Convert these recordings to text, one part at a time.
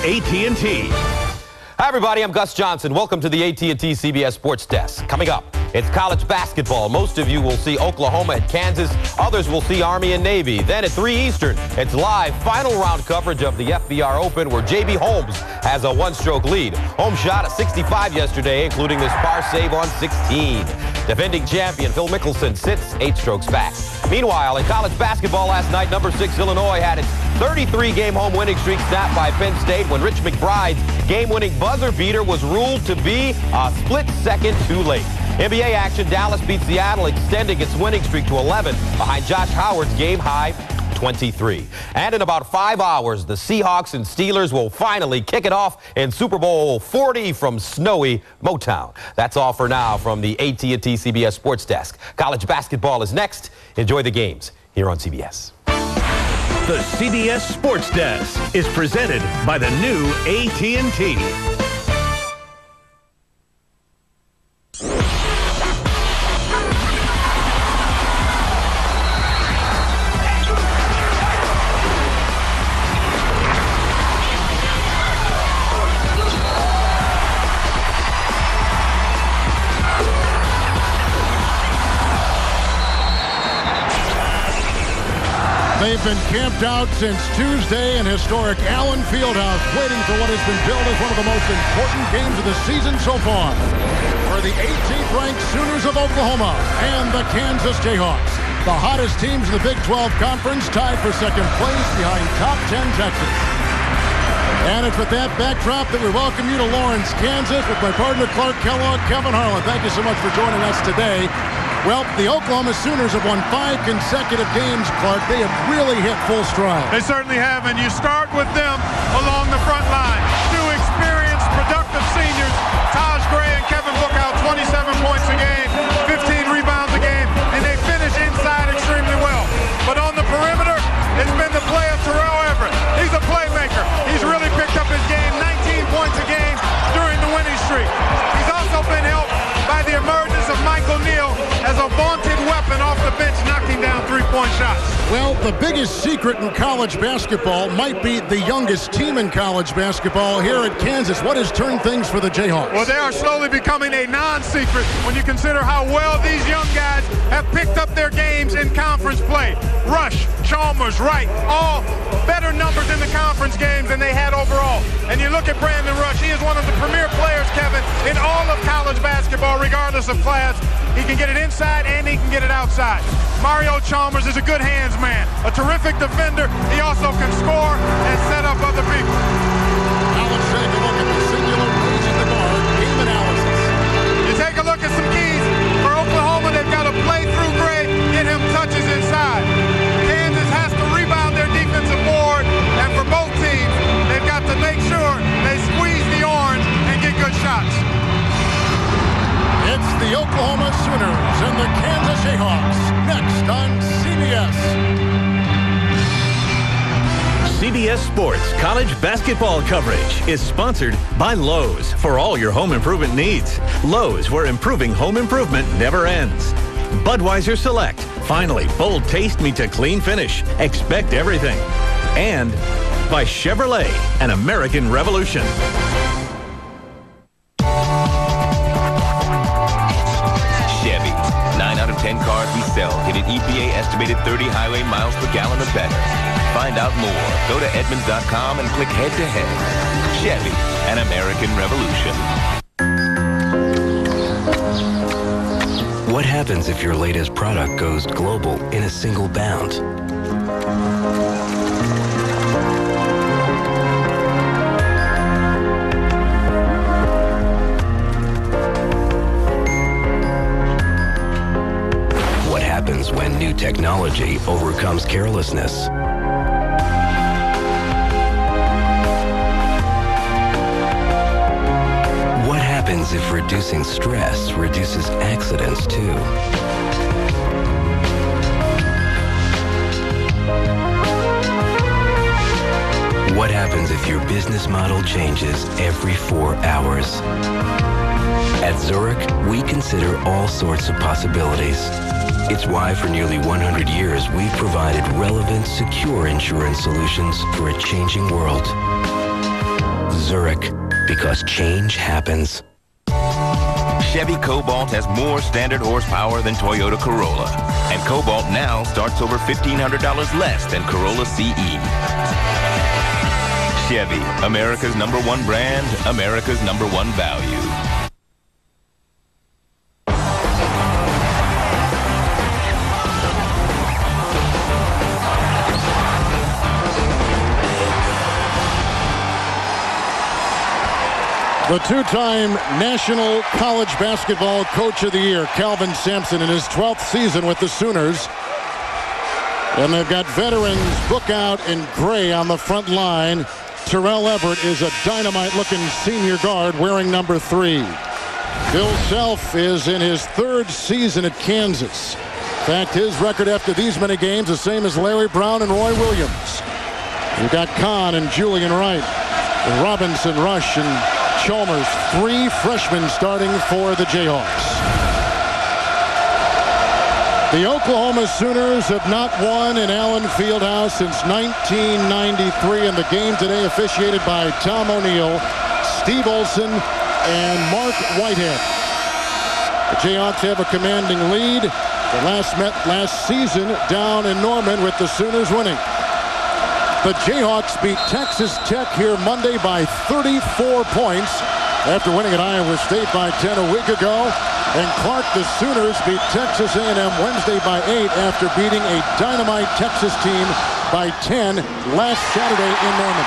AT&T. Hi, everybody. I'm Gus Johnson. Welcome to the AT&T CBS Sports Desk. Coming up, it's college basketball. Most of you will see Oklahoma at Kansas. Others will see Army and Navy. Then at 3 Eastern, it's live final round coverage of the FBR Open, where J.B. Holmes has a one-stroke lead. Holmes shot a 65 yesterday, including this par save on 16. Defending champion Phil Mickelson sits 8 strokes back. Meanwhile, in college basketball last night, number 6 Illinois had its 33-game home winning streak snapped by Penn State when Rich McBride's game-winning buzzer beater was ruled to be a split second too late. NBA action, Dallas beats Seattle, extending its winning streak to 11 behind Josh Howard's game-high 23. And in about 5 hours, the Seahawks and Steelers will finally kick it off in Super Bowl 40 from snowy Motown. That's all for now from the AT&T CBS Sports Desk. College basketball is next. Enjoy the games here on CBS. The CBS Sports Desk is presented by the new AT&T. They've been camped out since Tuesday in historic Allen Fieldhouse, waiting for what has been billed as one of the most important games of the season so far. For the 18th-ranked Sooners of Oklahoma and the Kansas Jayhawks, the hottest teams in the Big 12 Conference, tied for second place behind top 10 Texas. And it's with that backdrop that we welcome you to Lawrence, Kansas, with my partner Clark Kellogg, Kevin Harlan. Thank you so much for joining us today. Well, the Oklahoma Sooners have won 5 consecutive games, Clark. They have really hit full stride. They certainly have, and you start with them along the front line. 2 experienced, productive seniors, Taj Gray and Kevin Bookout, 27 points a game, 15 rebounds a game, and they finish inside extremely well. But on the perimeter, it's been the play of Terrell Everett. He's a playmaker. He's really picked up his game, 19 points a game during the winning streak. He's also been helped by the emergence of Michael Neal as a vaunted weapon off the bench, knocking down 3-point shots. Well, the biggest secret in college basketball might be the youngest team in college basketball here at Kansas. What has turned things for the Jayhawks? Well, they are slowly becoming a non-secret when you consider how well these young guys have picked up their games in conference play. Rush, Chalmers, Wright, all better numbers in the conference games than they had overall. And you look at Brandon Rush, he is one of the premier players, Kevin, in all of college basketball, regardless of class. He can get it inside and he can get it outside. Mario Chalmers is a good hands man, a terrific defender. He also can score and set up other people. Now let's take a look at the singular raising the guard game analysis. You take a look at some keys for Oklahoma. They've got to play through Gray, get him touches inside. Kansas has to rebound their defensive board, and for both teams, they've got to make sure they squeeze the orange and get good shots. It's the Oklahoma Sooners and the Kansas Jayhawks next on CBS. CBS Sports college basketball coverage is sponsored by Lowe's for all your home improvement needs. Lowe's, where improving home improvement never ends. Budweiser Select. Finally, bold taste meets a clean finish. Expect everything. And by Chevrolet, an American Revolution. Chevy. 9 out of 10 cars we sell hit an EPA estimated 30 highway miles per gallon or better. Find out more. Go to Edmunds.com and click head to head. Chevy, an American Revolution. What happens if your latest product goes global in a single bound? What happens when new technology overcomes carelessness? What happens if reducing stress reduces accidents too? What happens if your business model changes every 4 hours? At Zurich, we consider all sorts of possibilities. It's why for nearly 100 years, we've provided relevant, secure insurance solutions for a changing world. Zurich, because change happens. Chevy Cobalt has more standard horsepower than Toyota Corolla. And Cobalt now starts over $1,500 less than Corolla CE. Chevy, America's #1 brand, America's #1 value. The two-time National College Basketball Coach of the Year, Calvin Sampson, in his 12th season with the Sooners. And they've got veterans Bookout and Gray on the front line. Terrell Everett is a dynamite-looking senior guard wearing number 3. Bill Self is in his 3rd season at Kansas. In fact, his record after these many games the same as Larry Brown and Roy Williams. We've got Kahn and Julian Wright, and Robinson, Rush, and Chalmers, 3 freshmen starting for the Jayhawks. The Oklahoma Sooners have not won in Allen Fieldhouse since 1993, and the game today officiated by Tom O'Neill, Steve Olson, and Mark Whitehead. The Jayhawks have a commanding lead. The last met last season down in Norman with the Sooners winning. The Jayhawks beat Texas Tech here Monday by 34 points after winning at Iowa State by 10 a week ago. And Clark, the Sooners beat Texas A&M Wednesday by 8 after beating a dynamite Texas team by 10 last Saturday in Norman.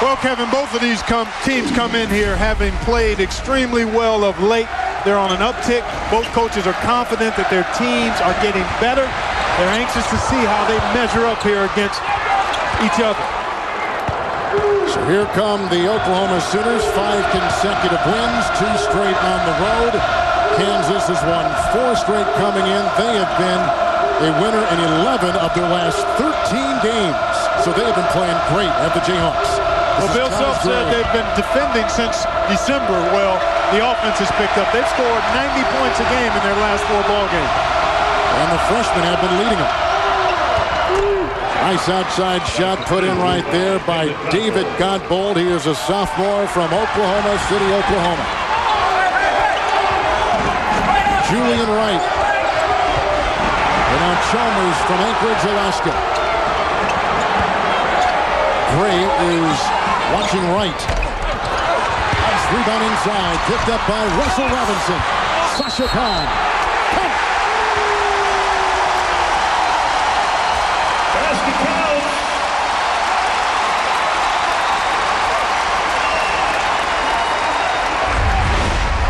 Well, Kevin, both of these teams come in here having played extremely well of late. They're on an uptick. Both coaches are confident that their teams are getting better. They're anxious to see how they measure up here against each other. So here come the Oklahoma Sooners, 5 consecutive wins, 2 straight on the road. Kansas has won 4 straight coming in. They have been a winner in 11 of their last 13 games. So they have been playing great at the Jayhawks. Well, Bill Self said they've been defending since December. Well, the offense has picked up. They've scored 90 points a game in their last 4 ball games. And the freshmen have been leading them. Nice outside shot put in right there by David Godbold. He is a sophomore from Oklahoma City, Oklahoma. Julian Wright. And now Chalmers from Anchorage, Alaska. Gray is watching Wright. Nice rebound inside. Picked up by Russell Robinson. Sasha Kahn.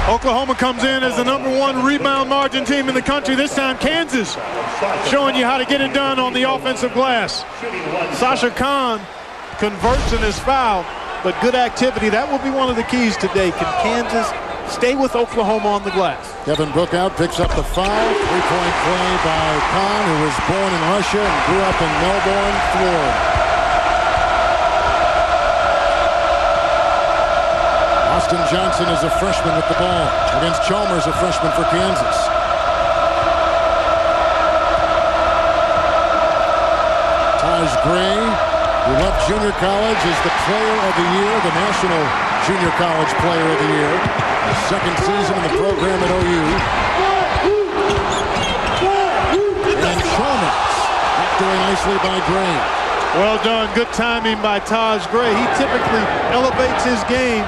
Oklahoma comes in as the #1 rebound margin team in the country. This time Kansas showing you how to get it done on the offensive glass. Sasha Kahn converts and is fouled, but good activity. That will be one of the keys today. Can Kansas stay with Oklahoma on the glass? Kevin Bookout picks up the foul. 3-point play by Kahn, who was born in Russia and grew up in Melbourne, Florida. Austin Johnson is a freshman with the ball against Chalmers, a freshman for Kansas. Taj Gray, who left junior college, is the player of the year, the National Junior College Player of the Year. His 2nd season in the program at OU. And Chalmers, doing nicely by Gray. Well done. Good timing by Taj Gray. He typically elevates his game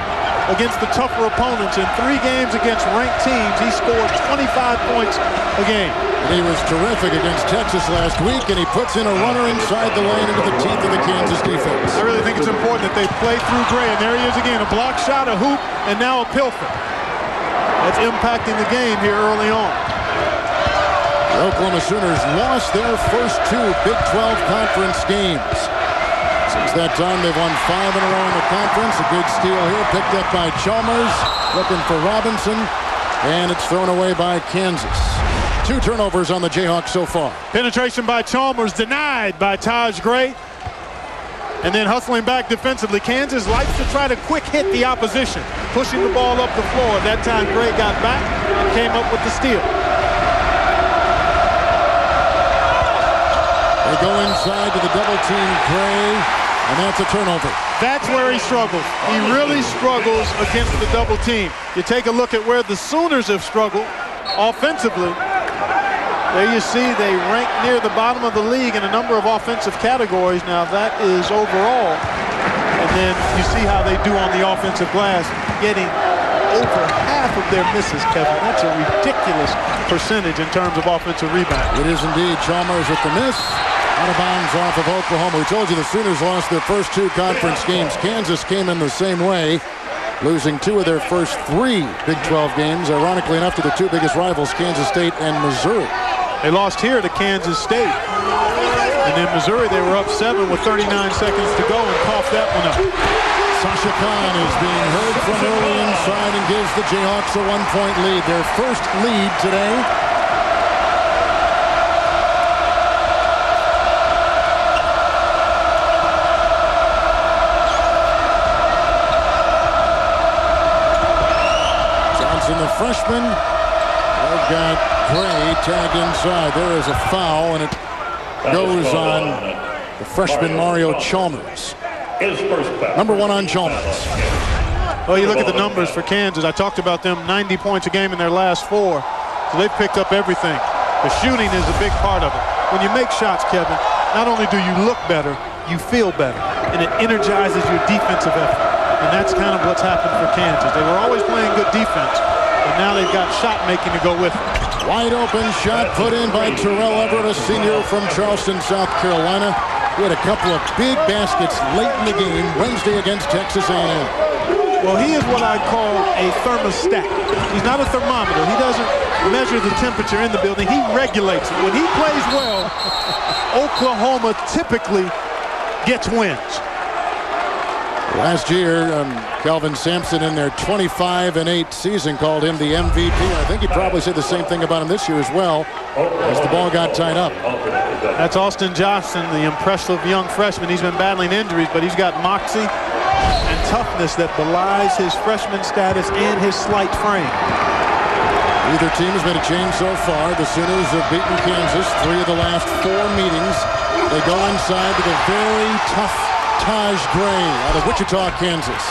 against the tougher opponents. In 3 games against ranked teams, he scored 25 points a game. And he was terrific against Texas last week, and he puts in a runner inside the lane into the teeth of the Kansas defense. I really think it's important that they play through Gray, and there he is again, a block shot, a hoop, and now a pilfer. That's impacting the game here early on. The Oklahoma Sooners lost their first 2 Big 12 conference games. Since that time, they've won 5 in a row in the conference. A good steal here, picked up by Chalmers, looking for Robinson, and it's thrown away by Kansas. 2 turnovers on the Jayhawks so far. Penetration by Chalmers, denied by Taj Gray. And then hustling back defensively. Kansas likes to try to quick hit the opposition, pushing the ball up the floor. That time, Gray got back and came up with the steal. They go inside to the double team Gray, And that's a turnover. That's where he struggles. He really struggles against the double team. You take a look at where the Sooners have struggled offensively. There you see they rank near the bottom of the league in a number of offensive categories. Now that is overall. And then you see how they do on the offensive glass, getting over half of their misses, Kevin. That's a ridiculous percentage in terms of offensive rebound. It is indeed. Chalmers with the miss. Out of bounds off of Oklahoma. We told you the Sooners lost their first 2 conference games. Kansas came in the same way, losing 2 of their first 3 Big 12 games. Ironically enough, to the 2 biggest rivals, Kansas State and Missouri. They lost here to Kansas State. And in Missouri, they were up 7 with 39 seconds to go and coughed that one up. Sasha Khan is being heard from early inside and gives the Jayhawks a 1-point lead. Their first lead today. Johnson, the freshman. They've got Gray tagged inside. There is a foul, and it goes on the freshman Mario Chalmers. Number 1 on Chalmers. Well, you look at the numbers for Kansas. I talked about them, 90 points a game in their last 4. So they've picked up everything. The shooting is a big part of it. When you make shots, Kevin, not only do you look better, you feel better. And it energizes your defensive effort. And that's kind of what's happened for Kansas. They were always playing good defense, but now they've got shot making to go with it. Wide open shot put in by Terrell Everett, a senior from Charleston, South Carolina. He had a couple of big baskets late in the game Wednesday against Texas A&M. Well, he is what I call a thermostat. He's not a thermometer. He doesn't measure the temperature in the building. He regulates it. When he plays well, Oklahoma typically gets wins. Last year, Calvin Sampson in their 25-8 season called him the MVP. I think he probably said the same thing about him this year as well, as the ball got tied up. That's Austin Johnson, the impressive young freshman. He's been battling injuries, but he's got moxie and toughness that belies his freshman status and his slight frame. Either team has made a change so far. The Sooners have beaten Kansas 3 of the last 4 meetings. They go inside to the very tough Taj Gray out of Wichita, Kansas.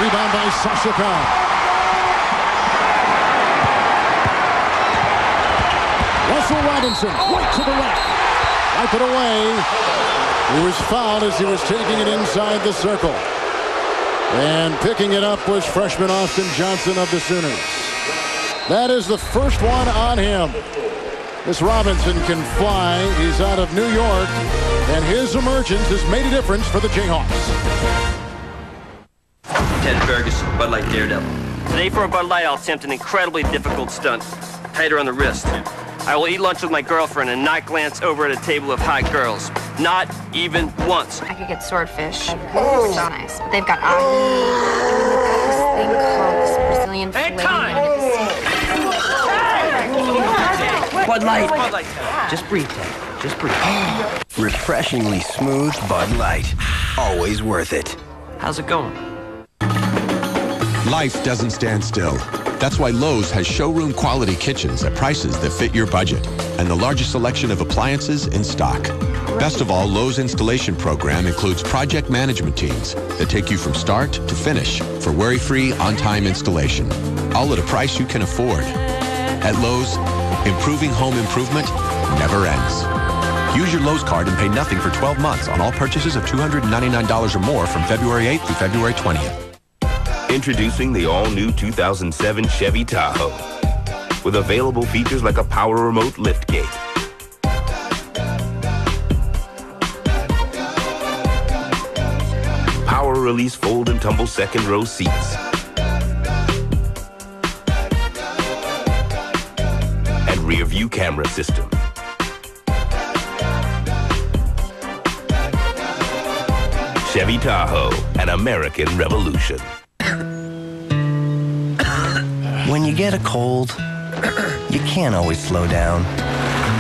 Rebound by Sasha Khan. Russell Robinson, right to the left. Wipe it away. He was fouled as he was taking it inside the circle. And picking it up was freshman Austin Johnson of the Sooners. That is the first one on him. This Robinson can fly. He's out of New York, and his emergence has made a difference for the Jayhawks. Ted Ferguson, Bud Light Daredevil. Today for a Bud Light, I'll attempt an incredibly difficult stunt. Tighter on the wrist. I will eat lunch with my girlfriend and not glance over at a table of hot girls. Not even once. I could get swordfish. So nice. But they've got they've got this thing called Brazilian Hey, filet. time! Bud Light. Bud Light. Just breathe, Ted. Just breathe. Refreshingly smooth Bud Light. Always worth it. How's it going? Life doesn't stand still. That's why Lowe's has showroom quality kitchens at prices that fit your budget and the largest selection of appliances in stock. Best of all, Lowe's installation program includes project management teams that take you from start to finish for worry-free, on-time installation, all at a price you can afford. At Lowe's, improving home improvement never ends. Use your Lowe's card and pay nothing for 12 months on all purchases of $299 or more from February 8th through February 20th. Introducing the all-new 2007 Chevy Tahoe with available features like a power remote liftgate, power release fold and tumble second row seats, and rear view camera system. Chevy Tahoe, an American revolution. When you get a cold, you can't always slow down.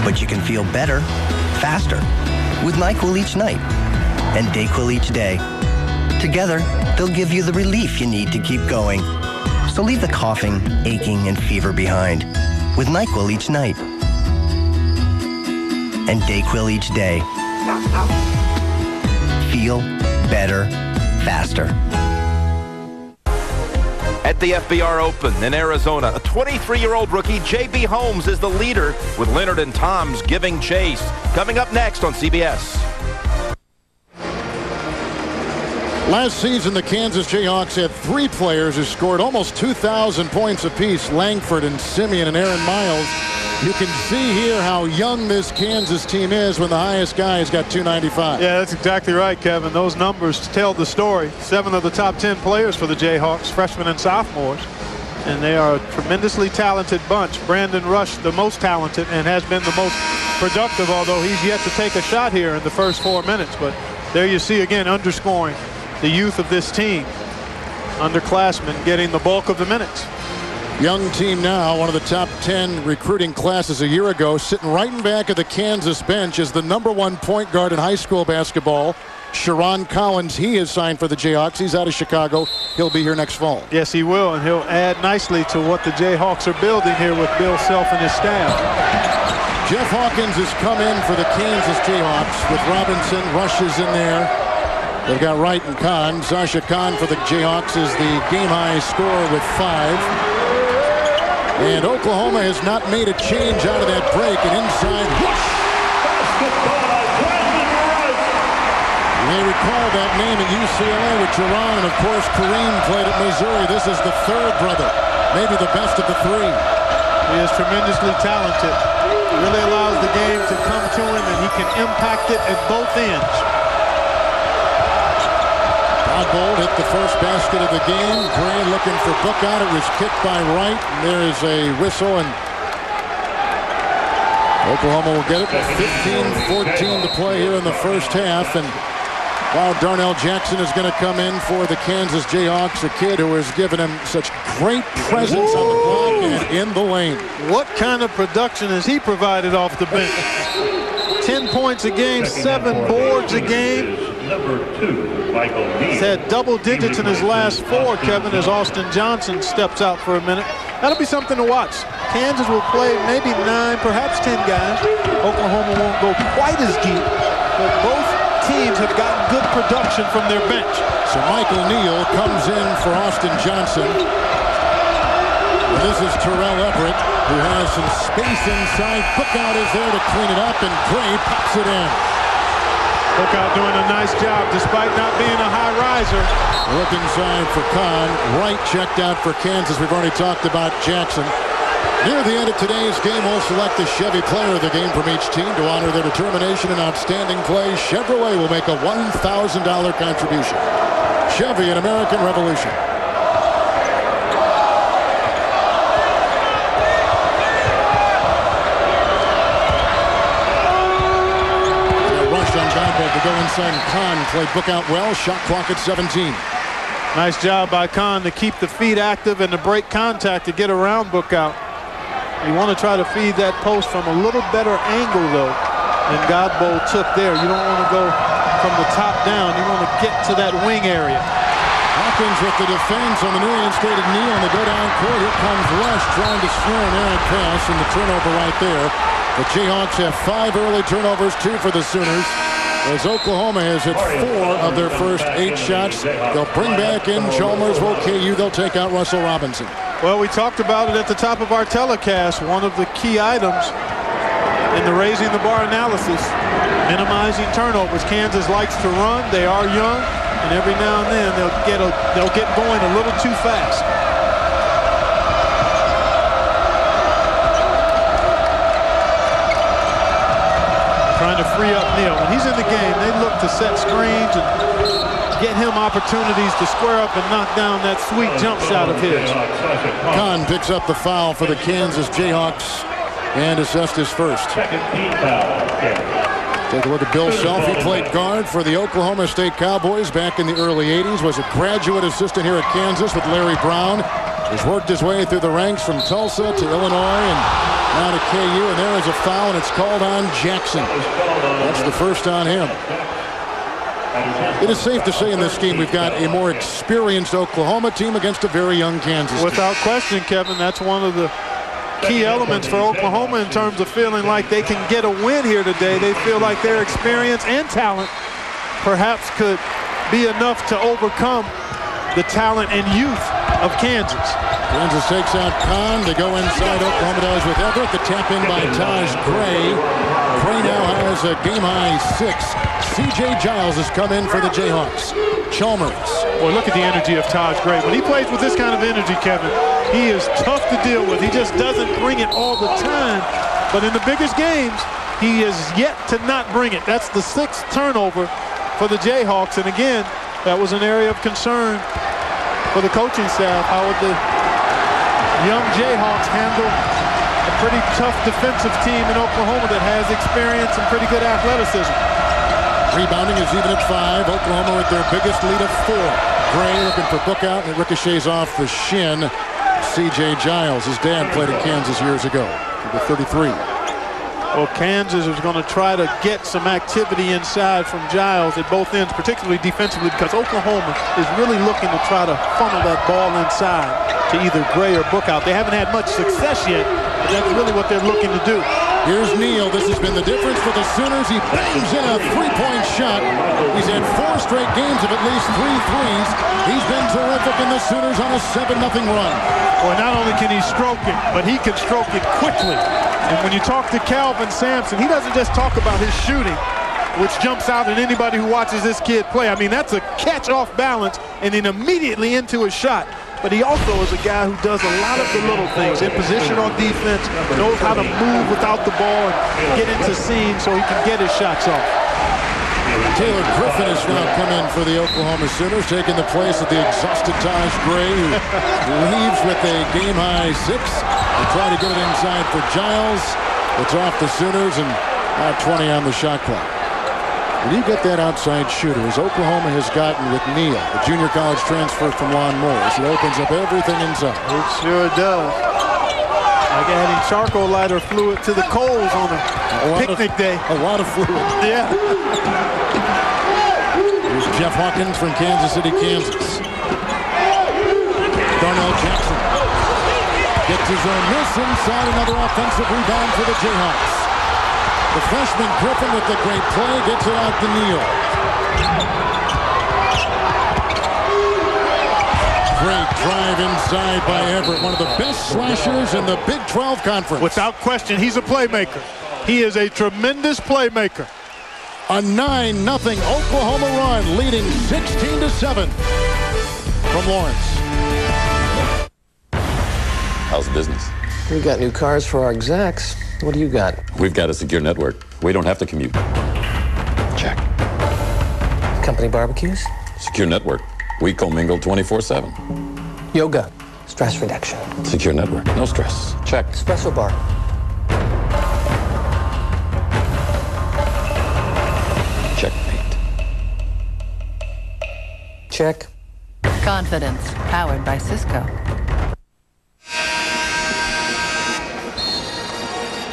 But you can feel better, faster, with NyQuil each night and DayQuil each day. Together, they'll give you the relief you need to keep going. So leave the coughing, aching, and fever behind with NyQuil each night and DayQuil each day. Feel better, faster. At the FBR Open in Arizona, a 23-year-old rookie, J.B. Holmes, is the leader with Leonard and Toms giving chase. Coming up next on CBS. Last season, the Kansas Jayhawks had 3 players who scored almost 2,000 points apiece, Langford and Simeon and Aaron Miles. You can see here how young this Kansas team is when the highest guy has got 295. Yeah, that's exactly right, Kevin. Those numbers tell the story. 7 of the top 10 players for the Jayhawks, freshmen and sophomores. And they are a tremendously talented bunch. Brandon Rush, the most talented, and has been the most productive, although he's yet to take a shot here in the first 4 minutes. But there you see, again, underscoring the youth of this team. Underclassmen getting the bulk of the minutes. Young team now, one of the top 10 recruiting classes a year ago. Sitting right in back of the Kansas bench is the #1 point guard in high school basketball, Sharon Collins. He is signed for the Jayhawks. He's out of Chicago. He'll be here next fall. Yes, he will, and he'll add nicely to what the Jayhawks are building here with Bill Self and his staff. Jeff Hawkins has come in for the Kansas Jayhawks with Robinson. Rush is in there. They've got Wright and Kahn. Sasha Kahn for the Jayhawks is the game-high scorer with 5. And Oklahoma has not made a change out of that break. And inside, whoosh! You may recall that name at UCLA with Jerron, and of course Kareem played at Missouri. This is the 3rd brother, maybe the best of the 3. He is tremendously talented. He really allows the game to come to him, and he can impact it at both ends. Bold hit the first basket of the game. Gray looking for book out. It was kicked by Wright. And there is a whistle, and Oklahoma will get it. 15-14 to play here in the first half. And while Darnell Jackson is going to come in for the Kansas Jayhawks, a kid who has given him such great presence on the block and in the lane. What kind of production has he provided off the bench? 10 points a game, 7 boards a game. He's had double digits in his last 4, Kevin, as Austin Johnson steps out for a minute. That'll be something to watch. Kansas will play maybe 9, perhaps 10 guys. Oklahoma won't go quite as deep, but both teams have gotten good production from their bench. So Michael Neal comes in for Austin Johnson. Well, this is Terrell Everett, who has some space inside. Cookout is there to clean it up, and Gray pops it in. Cookout doing a nice job despite not being a high riser. Look inside for Kahn. Wright checked out for Kansas. We've already talked about Jackson. Near the end of today's game, we'll select the Chevy player of the game from each team to honor their determination and outstanding play. Chevrolet will make a $1,000 contribution. Chevy, an American Revolution. To go inside, and Kahn played book out well. Shot clock at 17. Nice job by Kahn to keep the feet active and to break contact to get around book out. You want to try to feed that post from a little better angle, though, than Godbold took there. You don't want to go from the top down. You want to get to that wing area. Hawkins with the defense on the newly instated knee on the go-down court. Here comes Rush trying to snare an errant pass, and the turnover right there. The Jayhawks have 5 early turnovers, 2 for the Sooners. As Oklahoma has hit 4 of their first 8 shots. They'll bring back in Chalmers, KU. They'll take out Russell Robinson. Well, we talked about it at the top of our telecast. One of the key items in the raising the bar analysis, minimizing turnovers. Kansas likes to run. They are young, and every now and then they'll get going a little too fast. Trying to free up Neal. When he's in the game, they look to set screens and get him opportunities to square up and knock down that sweet jump shot of his. Kahn picks up the foul for the Kansas Jayhawks and assessed his first. Take a look at Bill Self. He played guard for the Oklahoma State Cowboys back in the early 80s. Was a graduate assistant here at Kansas with Larry Brown. Has worked his way through the ranks from Tulsa to Illinois and now to KU, and there is a foul, and it's called on Jackson. That's the first on him. It is safe to say in this game we've got a more experienced Oklahoma team against a very young Kansas team. Without question, Kevin, that's one of the key elements for Oklahoma in terms of feeling like they can get a win here today. They feel like their experience and talent perhaps could be enough to overcome the talent and youth of Kansas. Kansas takes out Kahn. They go inside. Oklahoma does with Everett. The tap in by Taj Gray. Gray now has a game-high 6. C.J. Giles has come in for the Jayhawks. Chalmers. Boy, look at the energy of Taj Gray. When he plays with this kind of energy, Kevin, he is tough to deal with. He just doesn't bring it all the time. But in the biggest games, he is yet to not bring it. That's the 6th turnover for the Jayhawks. And again, that was an area of concern for the coaching staff. How would the young Jayhawks handle a pretty tough defensive team in Oklahoma that has experience and pretty good athleticism? Rebounding is even at 5. Oklahoma with their biggest lead of 4. Gray looking for Bookout, and it ricochets off the shin. C.J. Giles, his dad played in Kansas years ago. Number 33. Well, Kansas is going to try to get some activity inside from Giles at both ends, particularly defensively, because Oklahoma is really looking to try to funnel that ball inside to either Gray or Bookout. They haven't had much success yet, but that's really what they're looking to do. Here's Neal. This has been the difference for the Sooners. He bangs in a three-point shot. He's had 4 straight games of at least 3 threes. He's been terrific, and the Sooners on a 7-0 run. Well, not only can he stroke it, but he can stroke it quickly. And when you talk to Calvin Sampson, he doesn't just talk about his shooting, which jumps out at anybody who watches this kid play. I mean, that's a catch off balance and then immediately into a shot. But he also is a guy who does a lot of the little things in position on defense, knows how to move without the ball and get into seams so he can get his shots off. Taylor Griffin has now come in for the Oklahoma Sooners, taking the place of the exhausted Taj Gray, who leaves with a game-high 6. They try to get it inside for Giles. It's off the Sooners and 20 on the shot clock. When you get that outside shooter, as Oklahoma has gotten with Neal, the junior college transfer from Lon Morris, it opens up everything inside. It sure does. Like adding charcoal lighter fluid to the coals on a picnic day. A lot of fluid. Yeah. Here's Jeff Hawkins from Kansas City, Kansas. Darnell Jackson gets his own miss inside. Another offensive rebound for the Jayhawks. The freshman Griffin with the great play gets it out to Neal. Great drive inside by Everett, one of the best slashers in the Big 12 Conference. Without question, he's a playmaker. He is a tremendous playmaker. A 9-0 Oklahoma run, leading 16-7 from Lawrence. How's business? We got new cars for our execs. What do you got? We've got a secure network. We don't have to commute. Check. Company barbecues? Secure network. We commingle 24/7. Yoga. Stress reduction. Secure network. No stress. Check. Espresso bar. Checkmate. Check. Confidence. Powered by Cisco.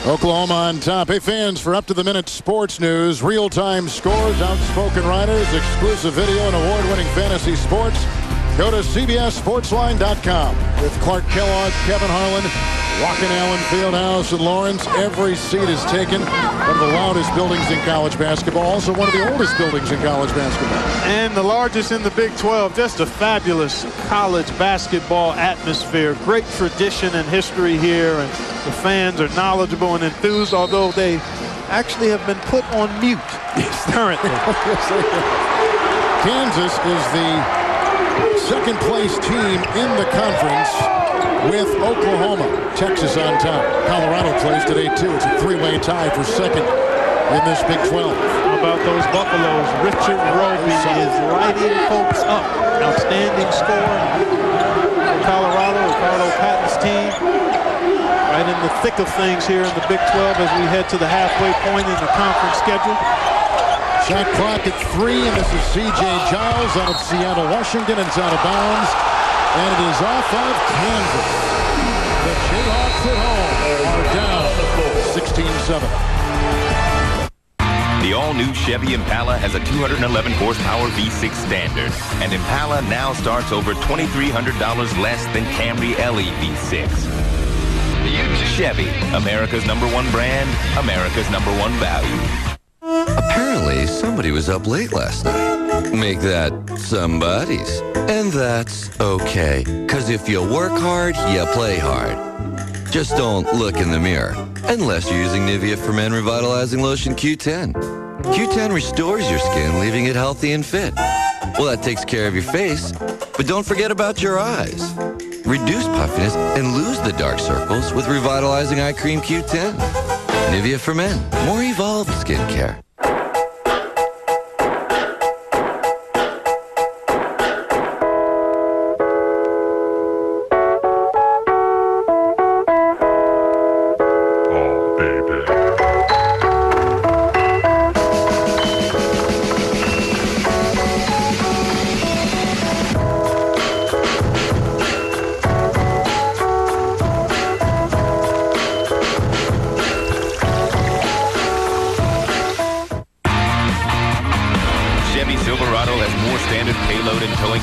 Oklahoma on top. Hey, fans, for up-to-the-minute sports news, real-time scores, outspoken writers, exclusive video, and award-winning fantasy sports, go to CBSSportsline.com. With Clark Kellogg, Kevin Harlan, Walken Allen Fieldhouse, and Lawrence, every seat is taken. One of the loudest buildings in college basketball, also one of the oldest buildings in college basketball. And the largest in the Big 12. Just a fabulous college basketball atmosphere. Great tradition and history here, and the fans are knowledgeable and enthused, although they actually have been put on mute currently. Kansas is the second-place team in the conference with Oklahoma. Texas on top. Colorado plays today, too. It's a 3-way tie for second in this Big 12. How about those Buffaloes? Richard Roby is lighting folks up. Outstanding score for Colorado. Ricardo Patton's team. Right in the thick of things here in the Big 12 as we head to the halfway point in the conference schedule. Shot clock at 3, and this is C.J. Giles out of Seattle, Washington. It's out of bounds, and it is off of Kansas. The Jayhawks at home are down 16-7. The all-new Chevy Impala has a 211 horsepower V6 standard, and Impala now starts over $2,300 less than Camry LE V6. Chevy, America's #1 brand, America's #1 value. Apparently, somebody was up late last night. make that somebody's. And that's okay, because if you work hard, you play hard. Just don't look in the mirror, unless you're using Nivea for Men Revitalizing Lotion Q10. Q10 restores your skin, leaving it healthy and fit. Well, that takes care of your face, but don't forget about your eyes. Reduce puffiness and lose the dark circles with Revitalizing Eye Cream Q10. Nivea for Men, more evolved skincare.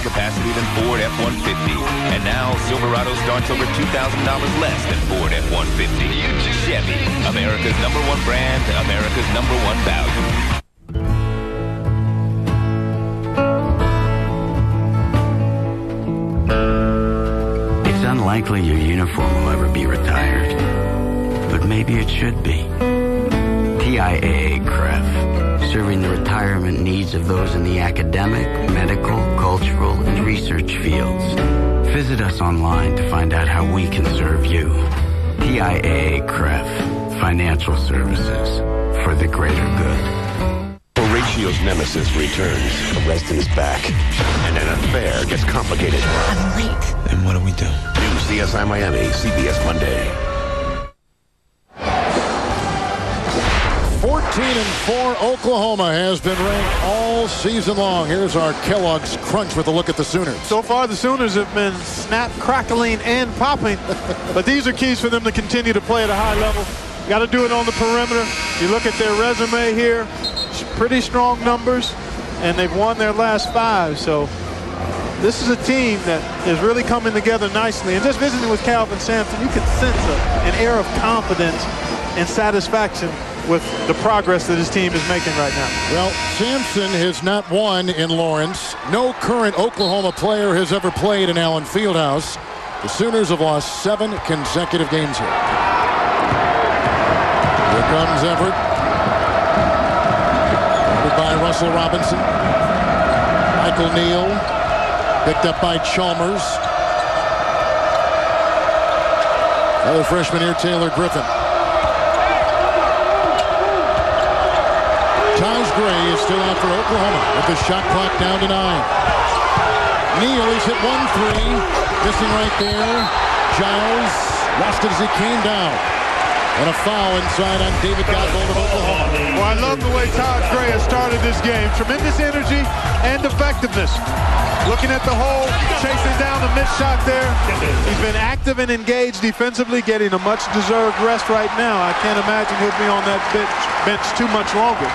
Capacity than Ford F-150. And now Silverado starts over $2,000 less than Ford F-150. Chevy, America's #1 brand, America's #1 value. It's unlikely your uniform will ever be retired, but maybe it should be. TIAA-CREF, serving the retirement needs of those in the academic, medical, cultural, and research fields. Visit us online to find out how we can serve you. TIAA-CREF, financial services for the greater good. Horatio's nemesis returns. Arrested is back, and an affair gets complicated. I'm late. And what do we do? New CSI Miami, CBS Monday. 14-4, Oklahoma has been ranked all season long. Here's our Kellogg's Crunch with a look at the Sooners. So far, the Sooners have been snap, crackling, and popping. But these are keys for them to continue to play at a high level. Got to do it on the perimeter. You look at their resume here, pretty strong numbers, and they've won their last 5. So this is a team that is really coming together nicely. And just visiting with Calvin Sampson, you can sense an air of confidence and satisfaction with the progress that his team is making right now. Well, Sampson has not won in Lawrence. No current Oklahoma player has ever played in Allen Fieldhouse. The Sooners have lost 7 consecutive games here. Here comes Everett. Guarded by Russell Robinson. Michael Neal. Picked up by Chalmers. Other freshman here, Taylor Griffin. Taj Gray is still out for Oklahoma with the shot clock down to 9. Neal, he's hit 1-3. Missing right there. Giles lost it as he came down. And a foul inside on David Godbold of Oklahoma. Well, I love the way Taj Gray has started this game. Tremendous energy and effectiveness. Looking at the hole, chasing down the missed shot there. He's been active and engaged defensively, getting a much-deserved rest right now. I can't imagine he'll be on that bench too much longer.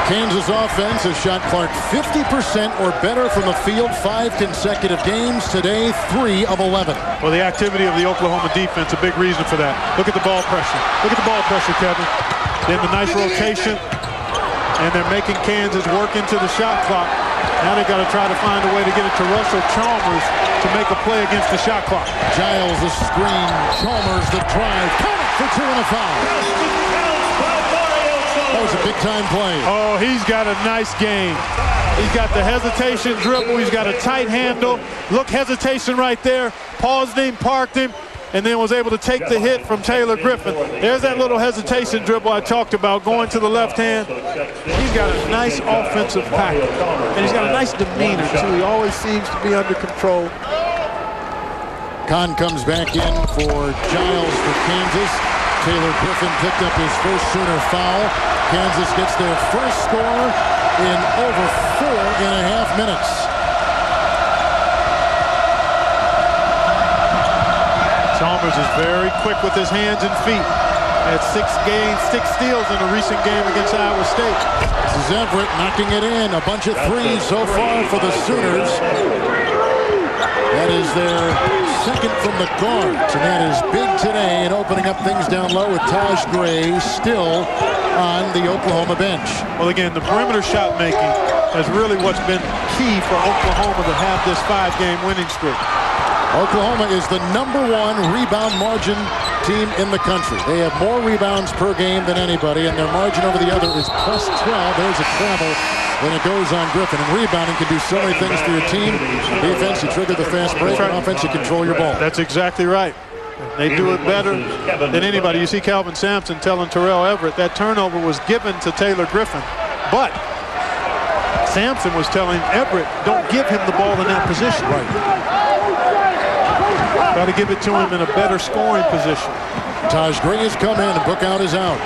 Kansas offense has shot Clark 50% or better from the field 5 consecutive games. Today, 3 of 11. Well, the activity of the Oklahoma defense, a big reason for that. Look at the ball pressure. Look at the ball pressure, Kevin. Then the nice rotation, and they're making Kansas work into the shot clock. Now they've got to try to find a way to get it to Russell Chalmers to make a play against the shot clock. Giles, the screen. Chalmers, the drive. Count it for 2 and a foul. That was a big-time play. Oh, he's got a nice game. He's got the hesitation dribble. He's got a tight handle. Look, hesitation right there. Paused him, parked him, and then was able to take the hit from Taylor Griffin. There's that little hesitation dribble I talked about, going to the left hand. He's got a nice offensive package, and he's got a nice demeanor, too. He always seems to be under control. Kahn comes back in for Giles for Kansas. Taylor Griffin picked up his first Sooner foul. Kansas gets their first score in over 4.5 minutes. Chalmers is very quick with his hands and feet. Had 6 steals in a recent game against Iowa State. This is Everett knocking it in. A bunch of 3s so far for the Sooners. That is their second from the guards, and that is big today in opening up things down low with Taj Gray still on the Oklahoma bench. Well, again, the perimeter shot making is really what's been key for Oklahoma to have this 5-game winning streak. Oklahoma is the #1 rebound margin team in the country. They have more rebounds per game than anybody, and their margin over the other is +12. There's a travel. Then it goes on Griffin. And rebounding can do so many things for your team. Defense, you trigger the fast break. Right. Offense, you control your ball. That's exactly right. They do it better than anybody. You see Calvin Sampson telling Terrell Everett that turnover was given to Taylor Griffin. But Sampson was telling Everett, don't give him the ball in that position. Right. Got to give it to him in a better scoring position. Taj Gray has come in and Bookout is out.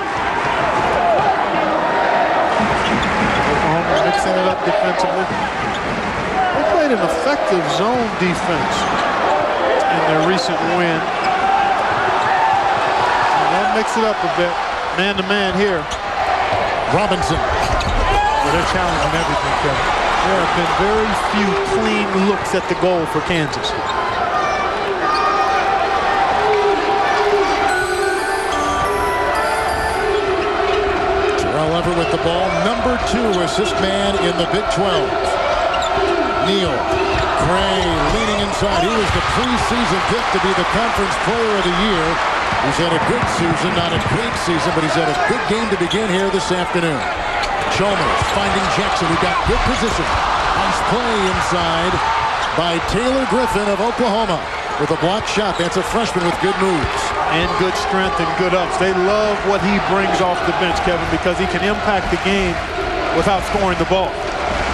Oklahoma mixing it up defensively. They played an effective zone defense in their recent win. And they'll mix it up a bit. Man-to-man here. Robinson. Well, they're challenging everything, Kevin. There have been very few clean looks at the goal for Kansas. Everett with the ball, #2 assist man in the Big 12. Neal, Gray leaning inside. He was the preseason pick to be the conference player of the year. He's had a good season, not a great season, but he's had a good game to begin here this afternoon. Chalmers finding Jackson, who got good position. Nice play inside by Taylor Griffin of Oklahoma with a block shot. That's a freshman with good moves. And good strength and good ups. They love what he brings off the bench, Kevin, because he can impact the game without scoring the ball.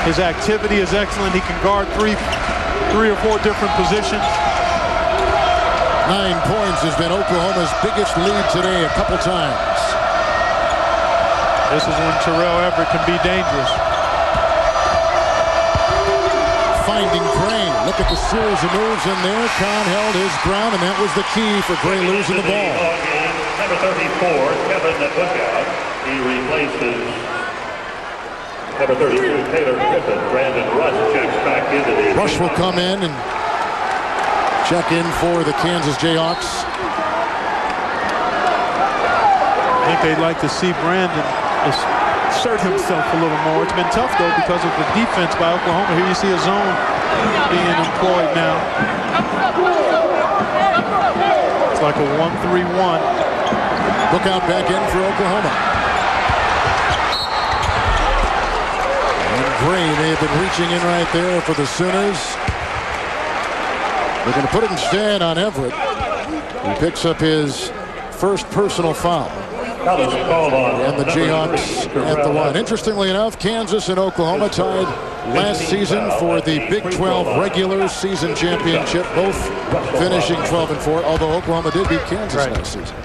His activity is excellent. He can guard three or four different positions. 9 points has been Oklahoma's biggest lead today a couple times. This is when Terrell Everett can be dangerous. Finding Gray. Look at the series of moves in there. Kahn held his ground, and that was the key for Gray losing the ball. Number 34, Kevin Bookout. He replaces number 32, Taylor Griffin. Brandon Rush checks back into the... Rush will come in and check in for the Kansas Jayhawks. I think they'd like to see Brandon assert himself a little more. It's been tough, though, because of the defense by Oklahoma. Here you see a zone being employed now. It's like a 1-3-1. Bookout back in for Oklahoma. And Gray may have been reaching in right there for the Sooners. They're going to put it instead on Everett. He picks up his first personal foul. And the Jayhawks at the line. Interestingly enough, Kansas and Oklahoma tied last season for the Big 12 regular season championship, both finishing 12-4, although Oklahoma did beat Kansas last season.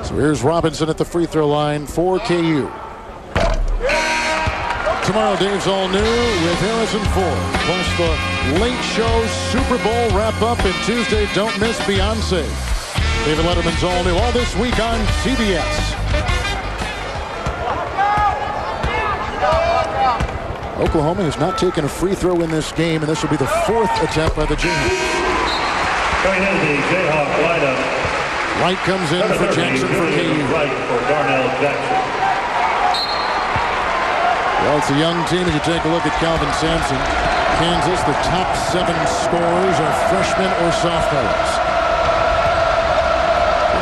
So here's Robinson at the free throw line for KU. Tomorrow, Dave's All New with Harrison Ford. Plus the Late Show Super Bowl wrap-up, and Tuesday, don't miss Beyonce. David Letterman's All New all this week on CBS. Oklahoma has not taken a free throw in this game, and this will be the 4th attempt by the Jayhawks. Coming in the Jayhawk lineup. Wright comes in for Jackson for KU. Wright for Darnell Jackson. Well, it's a young team as you take a look at Calvin Sampson. Kansas, the top 7 scorers are freshmen or sophomores.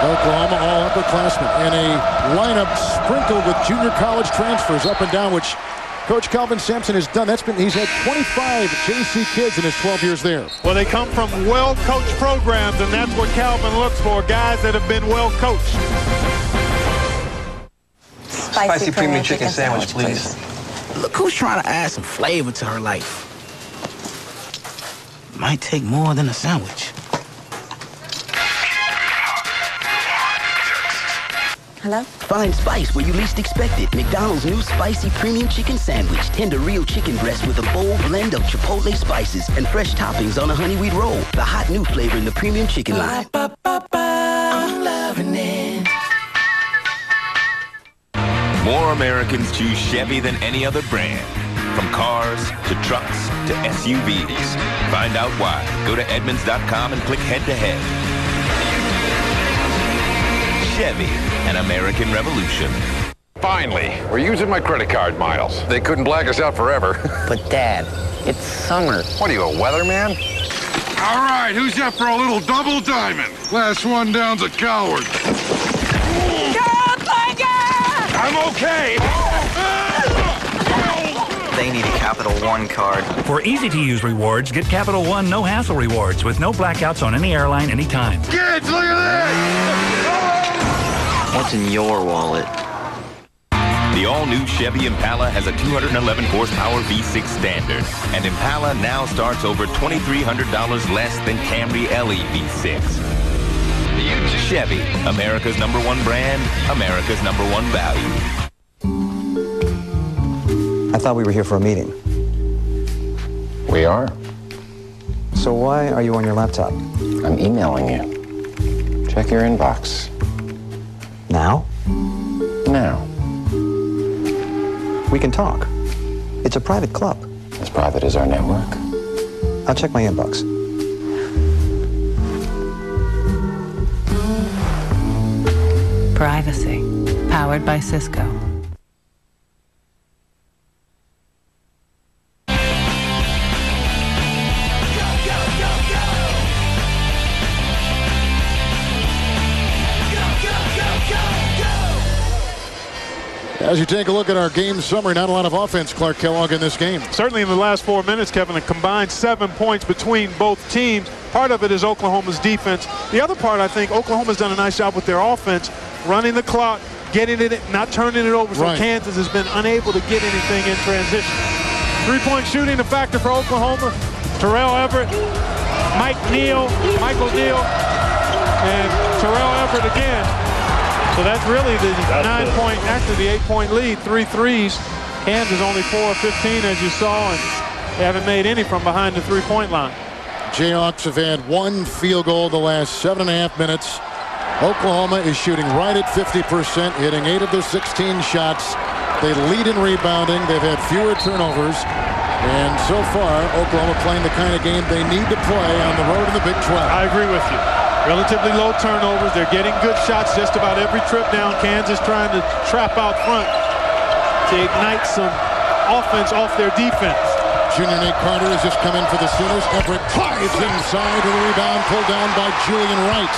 Oklahoma, all upperclassmen, and a lineup sprinkled with junior college transfers up and down, which Coach Calvin Sampson has done. He's had 25 JC kids in his 12 years there. Well, they come from well-coached programs, and that's what Calvin looks for, guys that have been well-coached. Spicy premium chicken sandwich, please. Look who's trying to add some flavor to her life. Might take more than a sandwich. Hello? Find spice where you least expect it. McDonald's new spicy premium chicken sandwich. Tender real chicken breast with a bold blend of Chipotle spices and fresh toppings on a honey wheat roll. The hot new flavor in the premium chicken line. I'm loving it. More Americans choose Chevy than any other brand. From cars to trucks to SUVs. Find out why. Go to Edmunds.com and click head-to-head. Chevy, an American revolution. Finally, we're using my credit card miles. They couldn't black us out forever. But Dad, it's summer. What are you, a weatherman? All right, who's up for a little double diamond? Last one down's a coward. I'm okay. They need a Capital One card. For easy-to-use rewards, get Capital One no-hassle rewards with no blackouts on any airline anytime. Kids, look at this! What's in your wallet? The all-new Chevy Impala has a 211 horsepower V6 standard, and Impala now starts over $2,300 less than Camry LE V6. Chevy, America's #1 brand, America's #1 value. I thought we were here for a meeting. We are. So why are you on your laptop? I'm emailing you. Check your inbox. Now? Now. We can talk. It's a private club. As private as our network. I'll check my inbox. Privacy. Powered by Cisco. As you take a look at our game summary, not a lot of offense, Clark Kellogg, in this game. Certainly in the last 4 minutes, Kevin, a combined 7 points between both teams. Part of it is Oklahoma's defense. The other part, I think, Oklahoma's done a nice job with their offense, running the clock, getting it, not turning it over. So Right. Kansas has been unable to get anything in transition. Three-point shooting, a factor for Oklahoma. Terrell Everett, Michael Neal, and Terrell Everett again. So that's really the 9-point, actually the 8-point lead. 3 threes. Kansas only 4 of 15, as you saw, and they haven't made any from behind the three-point line. Jayhawks have had 1 field goal the last 7.5 minutes. Oklahoma is shooting right at 50%, hitting 8 of their 16 shots. They lead in rebounding. They've had fewer turnovers. And so far, Oklahoma playing the kind of game they need to play on the road in the Big 12. I agree with you. Relatively low turnovers. They're getting good shots just about every trip down. Kansas trying to trap out front to ignite some offense off their defense. Junior Nate Carter has just come in for the Sooners. Everett drives inside with a rebound pulled down by Julian Wright.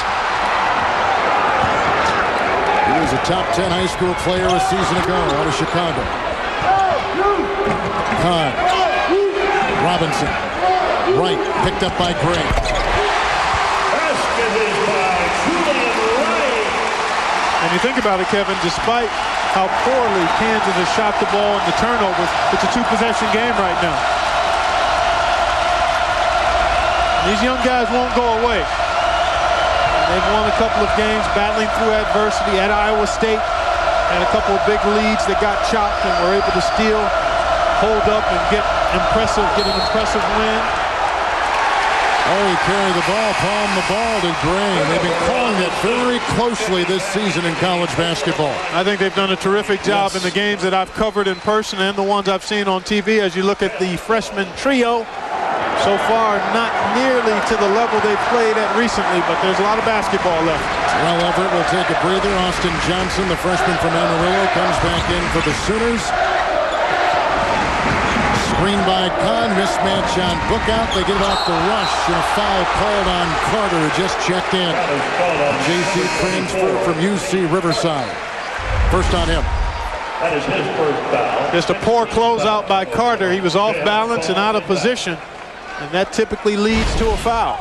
He was a top 10 high school player a season ago out of Chicago. Kahn. Robinson. Wright picked up by Gray. And you think about it, Kevin, despite how poorly Kansas has shot the ball and the turnovers, it's a 2-possession game right now. These young guys won't go away. They've won a couple of games battling through adversity at Iowa State. Had a couple of big leads that got chopped and were able to still hold up and get an impressive win. Oh, he carried the ball, palmed the ball to Gray. They've been calling it very closely this season in college basketball. I think they've done a terrific job in the games that I've covered in person and the ones I've seen on TV. As you look at the freshman trio, so far not nearly to the level they've played at recently, but there's a lot of basketball left. Terrell Everett will take a breather. Austin Johnson, the freshman from Amarillo, comes back in for the Sooners. Screen by Kahn, mismatch on Bookout. They get it off the rush, and a foul called on Carter, who just checked in. JC transfer from UC Riverside. First on him. That is his first foul. Just a poor closeout by Carter. He was off balance and out of position, and that typically leads to a foul.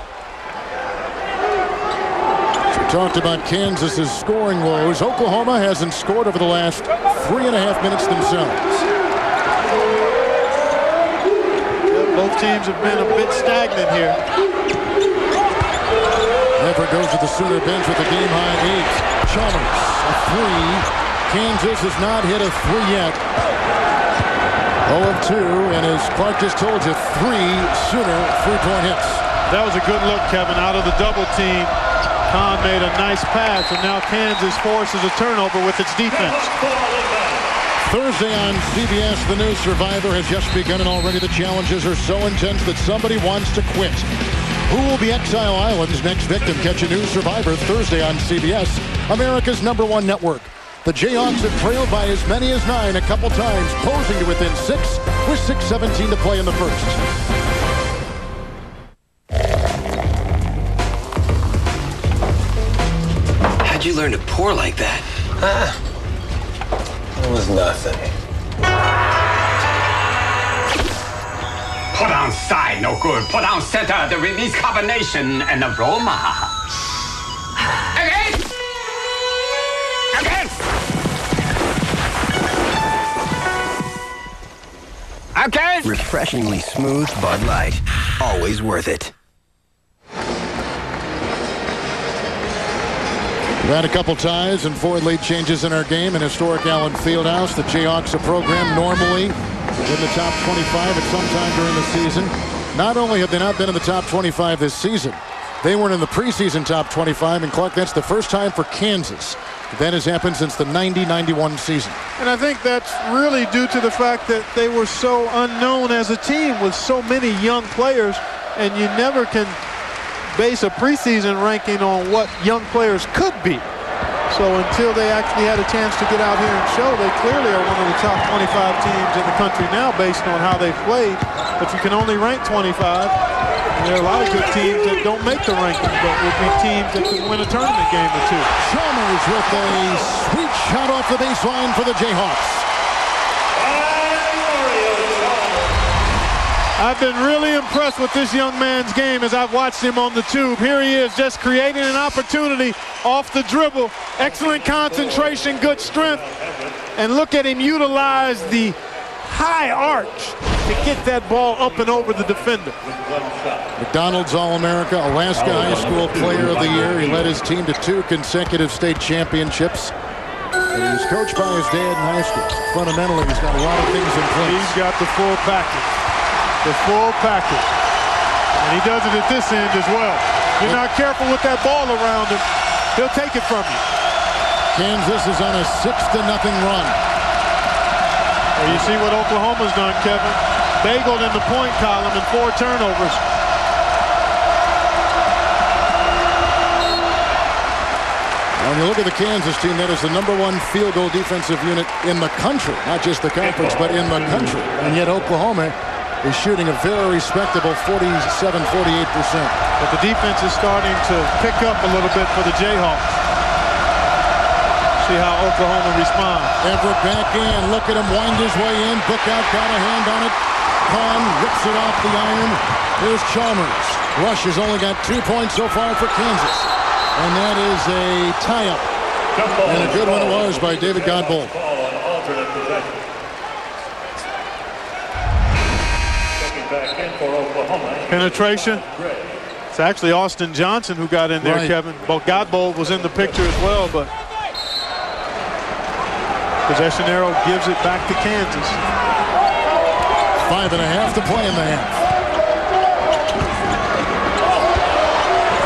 We talked about Kansas's scoring woes. Oklahoma hasn't scored over the last 3.5 minutes themselves. Both teams have been a bit stagnant here. Everett goes to the Sooner bench with a game-high 8. Chalmers, a 3. Kansas has not hit a 3 yet. 0 of 2, and as Clark just told you, 3 Sooner three-point hits. That was a good look, Kevin, out of the double team. Kahn made a nice pass, and now Kansas forces a turnover with its defense. Thursday on CBS, the new Survivor has just begun, and already the challenges are so intense that somebody wants to quit. Who will be Exile Island's next victim? Catch a new Survivor Thursday on CBS, America's #1 network. The Jayhawks have trailed by as many as 9 a couple times, posing to within 6 with 6:17 to play in the first. How'd you learn to pour like that? It was nothing. Put on side, no good. Put on center, the release combination and aroma. Again! Again! Again! Refreshingly smooth Bud Light. Always worth it. We've had a couple ties and 4 late changes in our game in historic Allen Fieldhouse. The Jayhawks, a program normally in the top 25 at some time during the season. Not only have they not been in the top 25 this season, they weren't in the preseason top 25. And Clark, that's the first time for Kansas that has happened since the 90-91 season. And I think that's really due to the fact that they were so unknown as a team with so many young players, and you never can base a preseason ranking on what young players could be. So until they actually had a chance to get out here and show, they clearly are one of the top 25 teams in the country now based on how they've played. But you can only rank 25. And there are a lot of good teams that don't make the ranking, but would be teams that could win a tournament game or two. Chalmers with a sweet shot off the baseline for the Jayhawks. I've been really impressed with this young man's game as I've watched him on the tube. Here he is, just creating an opportunity off the dribble. Excellent concentration, good strength. And look at him utilize the high arch to get that ball up and over the defender. McDonald's All-America, Alaska High School Player of the Year. He led his team to 2 consecutive state championships. And he was coached by his dad in high school. Fundamentally, he's got a lot of things in place. He's got the full package. The full package. And he does it at this end as well. If you're not careful with that ball around him, he'll take it from you. Kansas is on a 6-0 run. Well, you see what Oklahoma's done, Kevin. Bageled in the point column and 4 turnovers. When you look at the Kansas team, that is the #1 field goal defensive unit in the country. Not just the conference, but in the country. And yet Oklahoma is shooting a very respectable 47-48%. But the defense is starting to pick up a little bit for the Jayhawks. See how Oklahoma responds. Everett back in. Look at him wind his way in. Bookout got a hand on it. Kahn rips it off the iron. Here's Chalmers. Rush has only got 2 points so far for Kansas. And that is a tie-up. And a good one it was by David Godbold. Penetration. It's actually Austin Johnson who got in there, right. Kevin. But Godbold was in the picture as well, but possession arrow gives it back to Kansas. 5.5 to play in the half.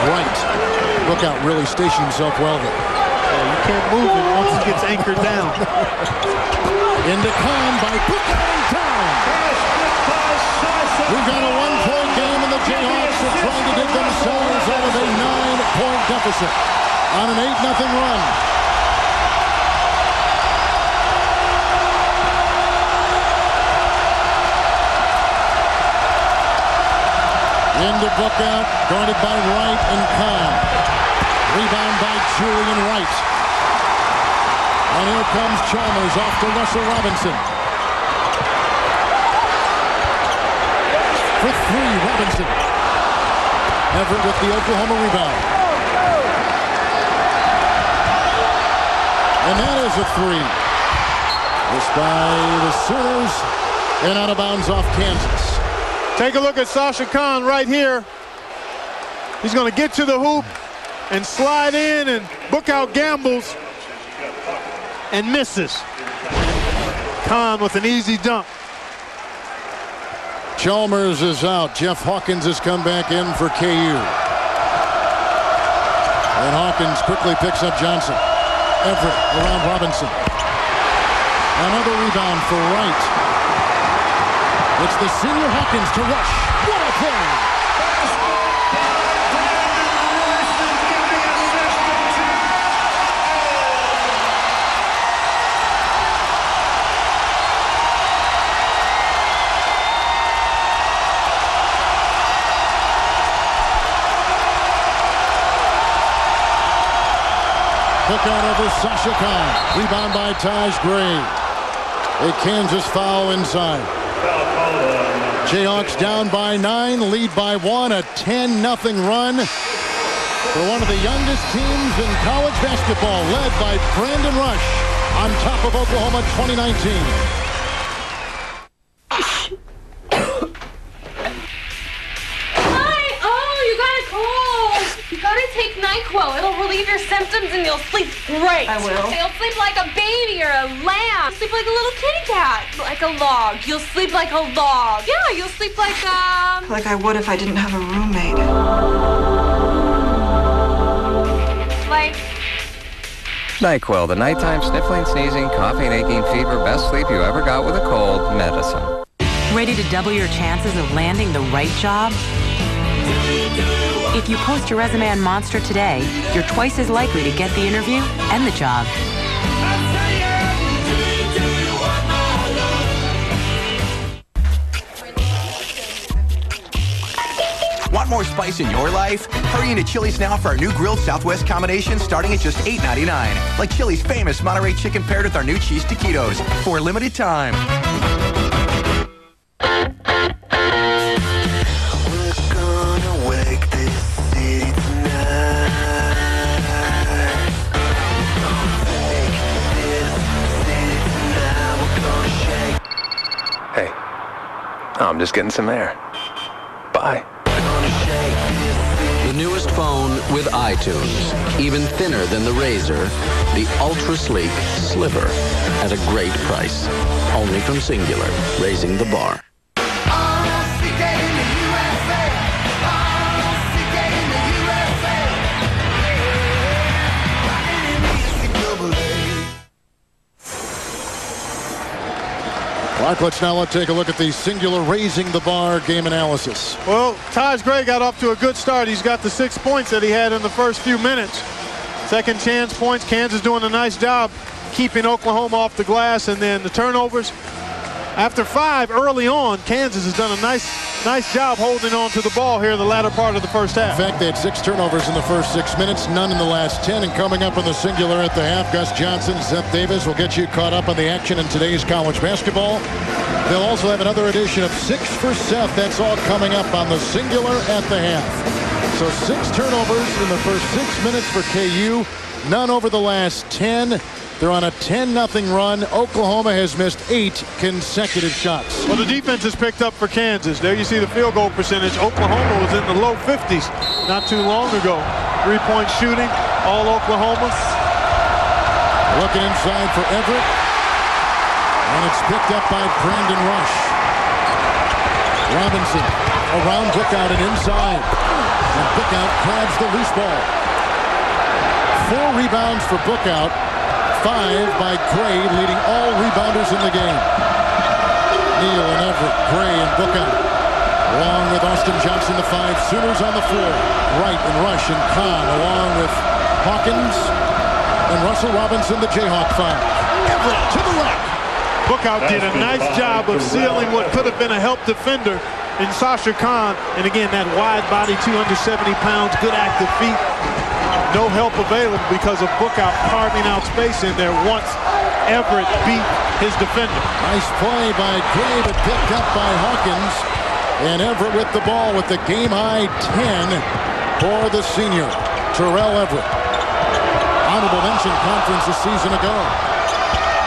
Right. Lookout really stationed himself well there. Yeah, you can't move him once he gets anchored down. Into Kahn by Bookout in time. We've got a 1-point game, and the Jayhawks are trying to dig themselves out of a 9-point deficit on an 8-0 run. Into Bookout, guarded by Wright and Kahn. Rebound by Julian Wright. And here comes Chalmers off to Russell Robinson. For 3, Robinson. Everett with the Oklahoma rebound. And that is a 3. Missed by the Sooners. And out of bounds off Kansas. Take a look at Sasha Kahn right here. He's going to get to the hoop and slide in, and Bookout gambles and misses. Kahn with an easy dunk. Chalmers is out. Jeff Hawkins has come back in for KU. And Hawkins quickly picks up Johnson. Everett around Robinson. Another rebound for Wright. It's the senior Hawkins to Rush. What a play! Bookout over Sasha Khan. Rebound by Taj Gray. A Kansas foul inside. Jayhawks down by 9, lead by 1, a 10-0 run for one of the youngest teams in college basketball, led by Brandon Rush on top of Oklahoma 2019. You gotta take NyQuil. It'll relieve your symptoms and you'll sleep great. I will. You'll sleep like a baby or a lamb. You'll sleep like a little kitty cat. Like a log. You'll sleep like a log. Yeah, you'll sleep like Like I would if I didn't have a roommate. Like... NyQuil, the nighttime sniffling, sneezing, coughing, aching, fever, best sleep you ever got with a cold medicine. Ready to double your chances of landing the right job? If you post your resume on Monster today, you're twice as likely to get the interview and the job. Want more spice in your life? Hurry into Chili's now for our new grilled Southwest combination starting at just $8.99. Like Chili's famous Monterey chicken paired with our new cheese taquitos for a limited time. Hey, I'm just getting some air. Bye. The newest phone with iTunes, even thinner than the Razr, the ultra-sleek Sliver at a great price. Only from Singular, raising the bar. Let's now take a look at the Singular raising the bar game analysis. Well, Taj Gray got off to a good start. He's got the 6 points that he had in the first few minutes. Second chance points. Kansas doing a nice job keeping Oklahoma off the glass, and then the turnovers. After 5 early on, Kansas has done a nice job holding on to the ball here in the latter part of the first half. In fact, they had 6 turnovers in the first 6 minutes, none in the last 10. And coming up on the Singular at the half, Gus Johnson, Seth Davis will get you caught up on the action in today's college basketball. They'll also have another edition of 6 for Seth. That's all coming up on the Singular at the half. So 6 turnovers in the first 6 minutes for KU, none over the last 10. They're on a 10-0 run. Oklahoma has missed 8 consecutive shots. Well, the defense has picked up for Kansas. There you see the field goal percentage. Oklahoma was in the low 50s not too long ago. 3-point shooting, all Oklahoma. Looking inside for Everett. And it's picked up by Brandon Rush. Robinson around Bookout and inside. And Bookout grabs the loose ball. 4 rebounds for Bookout. 5 by Gray, leading all rebounders in the game. Neal and Everett, Gray and Bookout. Along with Austin Johnson, the 5 Sooners on the floor. Wright and Rush and Kahn, along with Hawkins and Russell Robinson, the Jayhawk 5. Everett to the left. Bookout did a nice job of sealing what could have been a help defender in Sasha Khan. And again, that wide body, 270 pounds, good active feet. No help available because of Bookout carving out space in there once Everett beat his defender. Nice play by Gray, but picked up by Hawkins. And Everett with the ball with the game-high 10 for the senior, Terrell Everett. Honorable mention conference a season ago.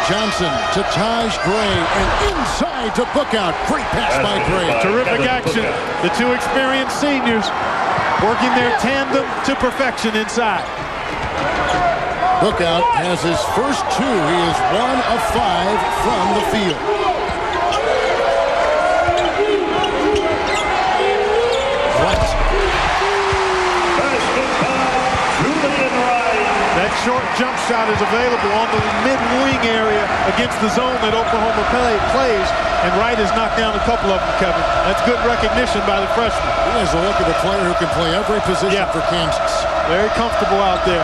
Johnson to Taj Gray and inside to Bookout. Great pass by Gray. Terrific action. The 2 experienced seniors working their tandem to perfection inside. Bookout has his first 2. He is 1 of 5 from the field. That short jump shot is available on the mid-wing area against the zone that Oklahoma plays. And Wright has knocked down a couple of them, Kevin. That's good recognition by the freshman. He has a look at a player who can play every position for Kansas. Very comfortable out there.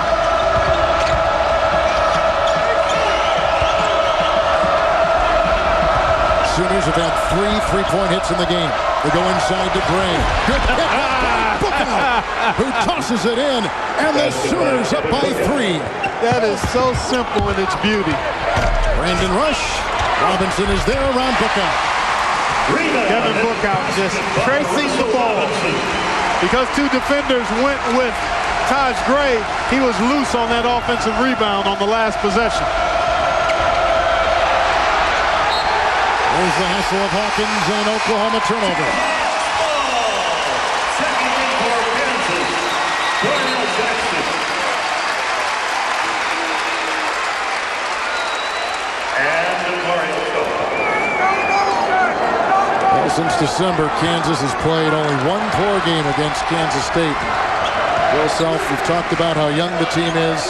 Sooners have had 3 3-point hits in the game. They go inside to Gray. Good pick up by Bookout, who tosses it in, and the Sooners up by 3. That is so simple in its beauty. Brandon Rush. Robinson is there around Bookout. Kevin Bookout just tracing the ball. Because 2 defenders went with Taj Gray, he was loose on that offensive rebound on the last possession. There's the hustle of Hawkins and an Oklahoma turnover. Well, since December, Kansas has played only 1 poor game against Kansas State. Bill Self, we've talked about how young the team is.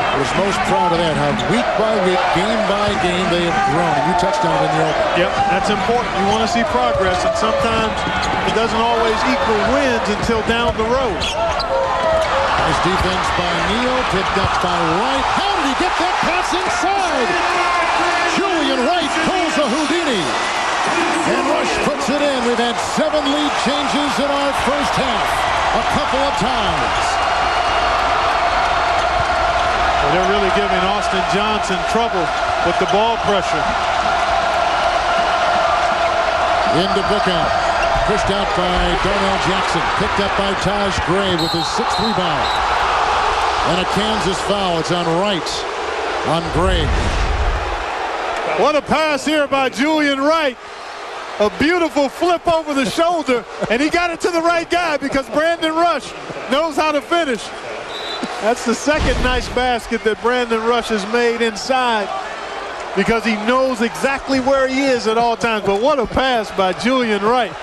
I was most proud of that, how week by week, game by game, they have grown. You touched on it in the open. Yep, that's important. You want to see progress, and sometimes it doesn't always equal wins until down the road. Nice defense by Neal, picked up by Wright. How did he get that pass inside? Julian Wright pulls a Houdini. And Rush puts it in. We've had 7 lead changes in our first half. A couple of times. Well, they're really giving Austin Johnson trouble with the ball pressure. Into Bookout. Pushed out by Darnell Jackson. Picked up by Taj Gray with his 6th rebound. And a Kansas foul. It's on Wright. On Gray. What a pass here by Julian Wright. A beautiful flip over the shoulder, and he got it to the right guy because Brandon Rush knows how to finish. That's the second nice basket that Brandon Rush has made inside because he knows exactly where he is at all times. But what a pass by Julian Wright.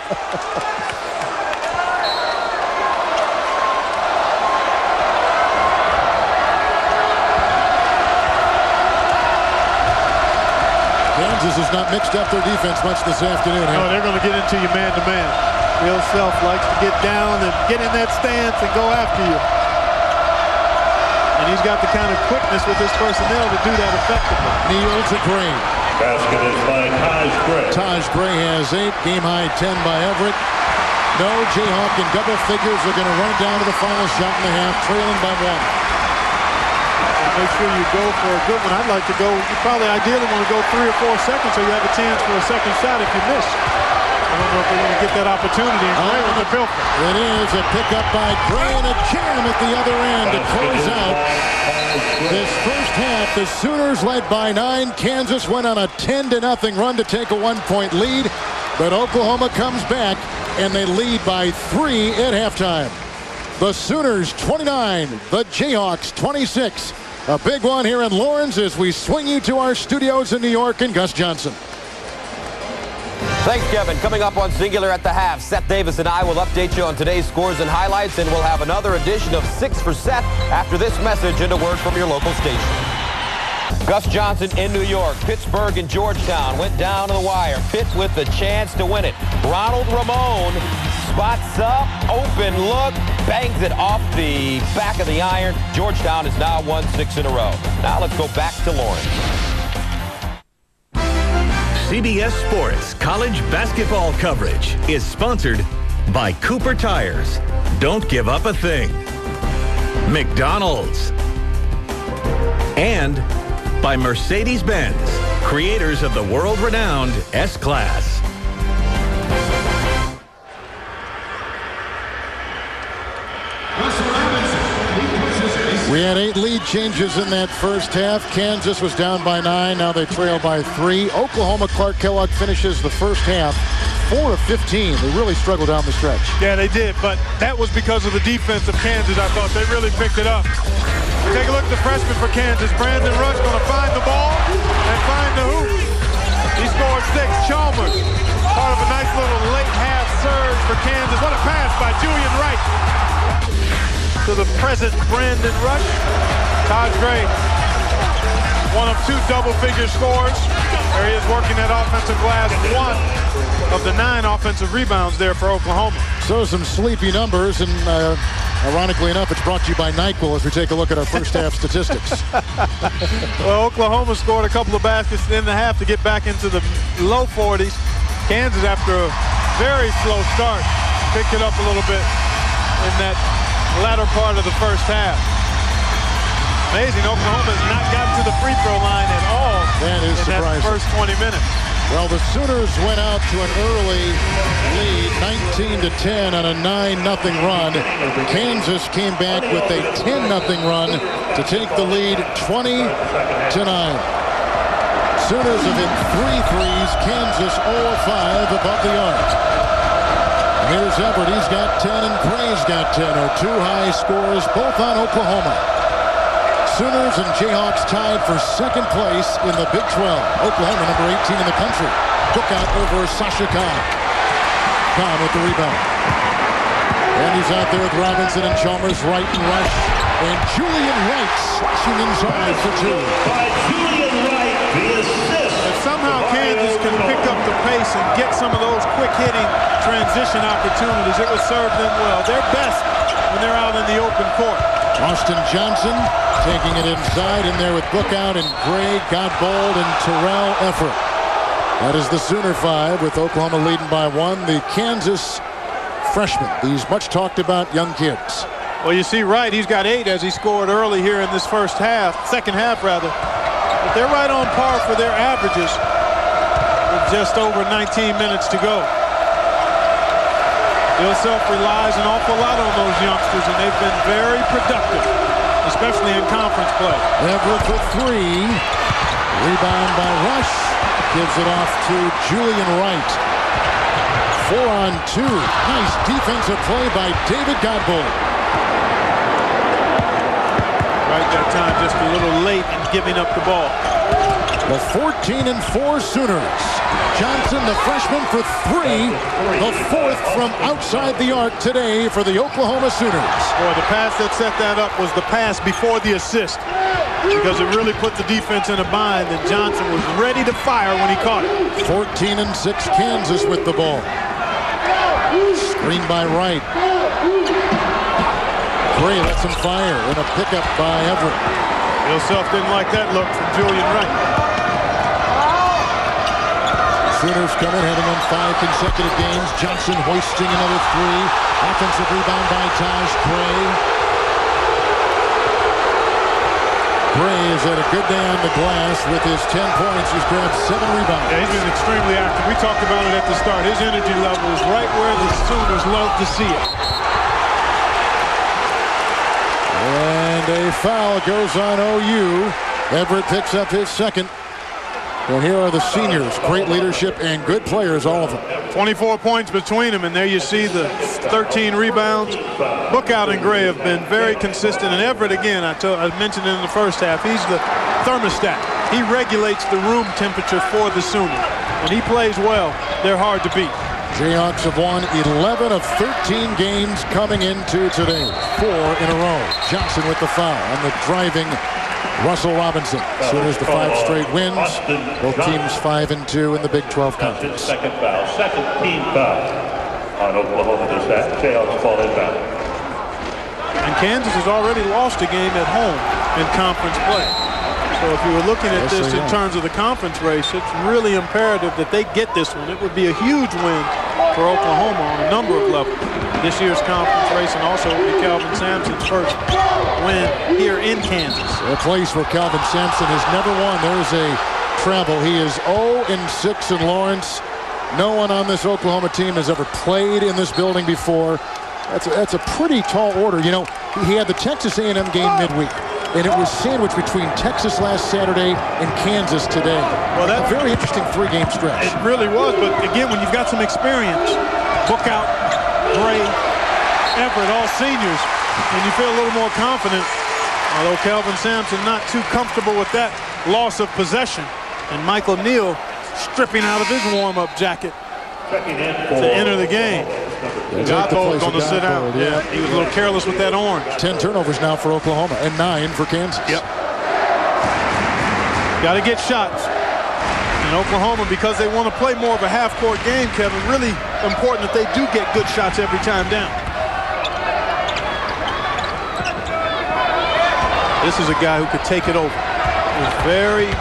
Kansas has not mixed up their defense much this afternoon. No, they're going to get into you man-to-man. Bill Self likes to get down and get in that stance and go after you. And he's got the kind of quickness with his personnel to do that effectively. Neal to Gray. Basket is by Taj Gray. Taj Gray has 8. Game high 10 by Everett. No, Jayhawk in double figures are going to run it down to the final shot in the half, trailing by 1. Make sure you go for a good one. I'd like to go, you probably ideally want to go 3 or 4 seconds so you have a chance for a second shot if you miss. I don't know if they're going to get that opportunity. Gray with the filter. It is a pickup by Gray and a jam at the other end to close out this first half. The Sooners led by 9. Kansas went on a 10-0 run to take a 1-point lead, but Oklahoma comes back and they lead by 3 at halftime. The Sooners 29, the Jayhawks 26. A big one here in Lawrence as we swing you to our studios in New York and Gus Johnson. Thanks, Kevin. Coming up on Singular at the half, Seth Davis and I will update you on today's scores and highlights, and we'll have another edition of 6 for Seth after this message and a word from your local station. Gus Johnson in New York. Pittsburgh and Georgetown went down to the wire. Pitt with the chance to win it. Ronald Ramon spots up, open look, bangs it off the back of the iron. Georgetown has now won 6 in a row. Now let's go back to Lawrence. CBS Sports college basketball coverage is sponsored by Cooper Tires. Don't give up a thing. McDonald's. And by Mercedes-Benz, creators of the world-renowned S-Class. We had 8 lead changes in that first half. Kansas was down by 9. Now they trail by 3. Oklahoma, Clark Kellogg finishes the first half 4 of 15. They really struggled down the stretch. Yeah, they did, but that was because of the defense of Kansas. I thought they really picked it up. Take a look at the freshman for Kansas. Brandon Rush going to find the ball and find the hoop. He scored 6. Chalmers, part of a nice little late half surge for Kansas. What a pass by Julian Wright to the present Brandon Rush. Taj Gray, one of 2 double-figure scores. There he is working that offensive glass. 1 of the 9 offensive rebounds there for Oklahoma. So some sleepy numbers, and ironically enough, it's brought to you by NyQuil as we take a look at our first half statistics. Well, Oklahoma scored a couple of baskets in the half to get back into the low 40s. Kansas, after a very slow start, picked it up a little bit in that latter part of the first half. Amazing, Oklahoma has not gotten to the free throw line at all that is in surprising. that first 20 minutes. Well, the Sooners went out to an early lead, 19-10 on a 9-0 run. Kansas came back with a 10-0 run to take the lead 20-9. Sooners have hit 3 threes. Kansas 0 of 5 above the arc. Here's Everett. He's got 10 and Gray's got 10. Are 2 high scores, both on Oklahoma. Sooners and Jayhawks tied for second place in the Big 12. Oklahoma, number 18 in the country. Took out over Sasha Khan. Khan with the rebound. And he's out there with Robinson and Chalmers, Wright and Rush. And Julian Wright slashing inside for 2. By Julian Wright, the assist. If somehow Kansas can pick up the pace and get some of those quick-hitting transition opportunities, it would serve them well. They're best when they're out in the open court. Austin Johnson taking it inside in there with Bookout and Gray, Godbold, and Terrell Everett. That is the Sooner 5 with Oklahoma leading by 1. The Kansas freshmen, these much talked about young kids. Well, you see Wright, he's got 8 as he scored early here in this second half rather. But they're right on par for their averages with just over 19 minutes to go. Bill Self relies an awful lot on those youngsters, and they've been very productive, especially in conference play. Everett with 3. Rebound by Rush. Gives it off to Julian Wright. 4 on 2. Nice defensive play by David Godbold. Right that time just a little late in giving up the ball. The 14-4 Sooners. Johnson, the freshman, for 3. The 4th from outside the arc today for the Oklahoma Sooners. Boy, the pass that set that up was the pass before the assist, because it really put the defense in a bind, and Johnson was ready to fire when he caught it. 14-6 Kansas with the ball. Screen by Wright. Gray lets him fire, and a pickup by Everett. Bill Self didn't like that look from Julian Wright. Sooners coming, having won 5 consecutive games. Johnson hoisting another 3. Offensive rebound by Taj Gray. Gray has had a good day on the glass with his 10 points. He's grabbed 7 rebounds. Yeah, he's been extremely active. We talked about it at the start. His energy level is right where the Sooners love to see it. And a foul goes on OU. Everett picks up his second. And here are the seniors. Great leadership and good players, all of them. 24 points between them, and there you see the 13 rebounds. Bookout and Gray have been very consistent. And Everett, again, I mentioned it in the first half, he's the thermostat. He regulates the room temperature for the Sooners. When he plays well, they're hard to beat. Jayhawks have won 11 of 13 games coming into today. 4 in a row. Johnson with the foul on the driving Russell Robinson. Sooners the 5 straight wins. Both teams 5-2 in the Big 12 Conference. Second foul, second team foul on Oklahoma this half. Jayhawks fall inbound. And Kansas has already lost a game at home in conference play. So if you were looking at this in terms of the conference race, it's really imperative that they get this one. It would be a huge win for Oklahoma on a number of levels. This year's conference race, and also it would be Calvin Sampson's first win here in Kansas. A place where Calvin Sampson has never won. There's a travel. He is 0-6 in Lawrence. No one on this Oklahoma team has ever played in this building before. That's a pretty tall order. You know, he had the Texas A&M game midweek, and it was sandwiched between Texas last Saturday and Kansas today. Well, that's a very interesting 3-game stretch. It really was, but again, when you've got some experience, Bookout, Gray, Everett, all seniors, and you feel a little more confident, although Calvin Sampson not too comfortable with that loss of possession, and Michael Neal stripping out of his warm-up jacket to enter the game. Godbold's going to sit out. Yeah, he was a little careless with that orange. 10 turnovers now for Oklahoma and 9 for Kansas. Yep. Got to get shots. And Oklahoma, because they want to play more of a half-court game, Kevin, really important that they do get good shots every time down. This is a guy who could take it over.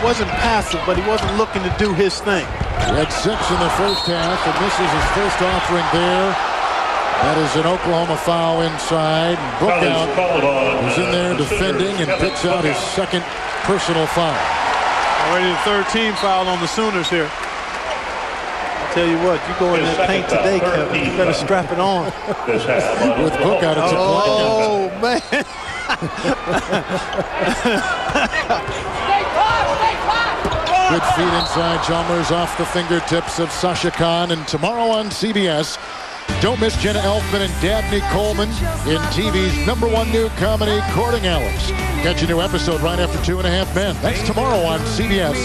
wasn't passive, but he wasn't looking to do his thing. He had 6 in the first half, and this is his first offering there. That is an Oklahoma foul inside. Bookout is in there defending and picks out his second personal foul. Already the third team foul on the Sooners here. I'll tell you what, you go in that paint today, Kevin, you better strap it on. With Bookout, it's a oh, man. Good feet inside. Chalmers off the fingertips of Sasha Khan. And tomorrow on CBS, don't miss Jenna Elfman and Dabney Coleman in TV's #1 new comedy, Courting Alice. Catch a new episode right after 2.5 Men. That's tomorrow on CBS,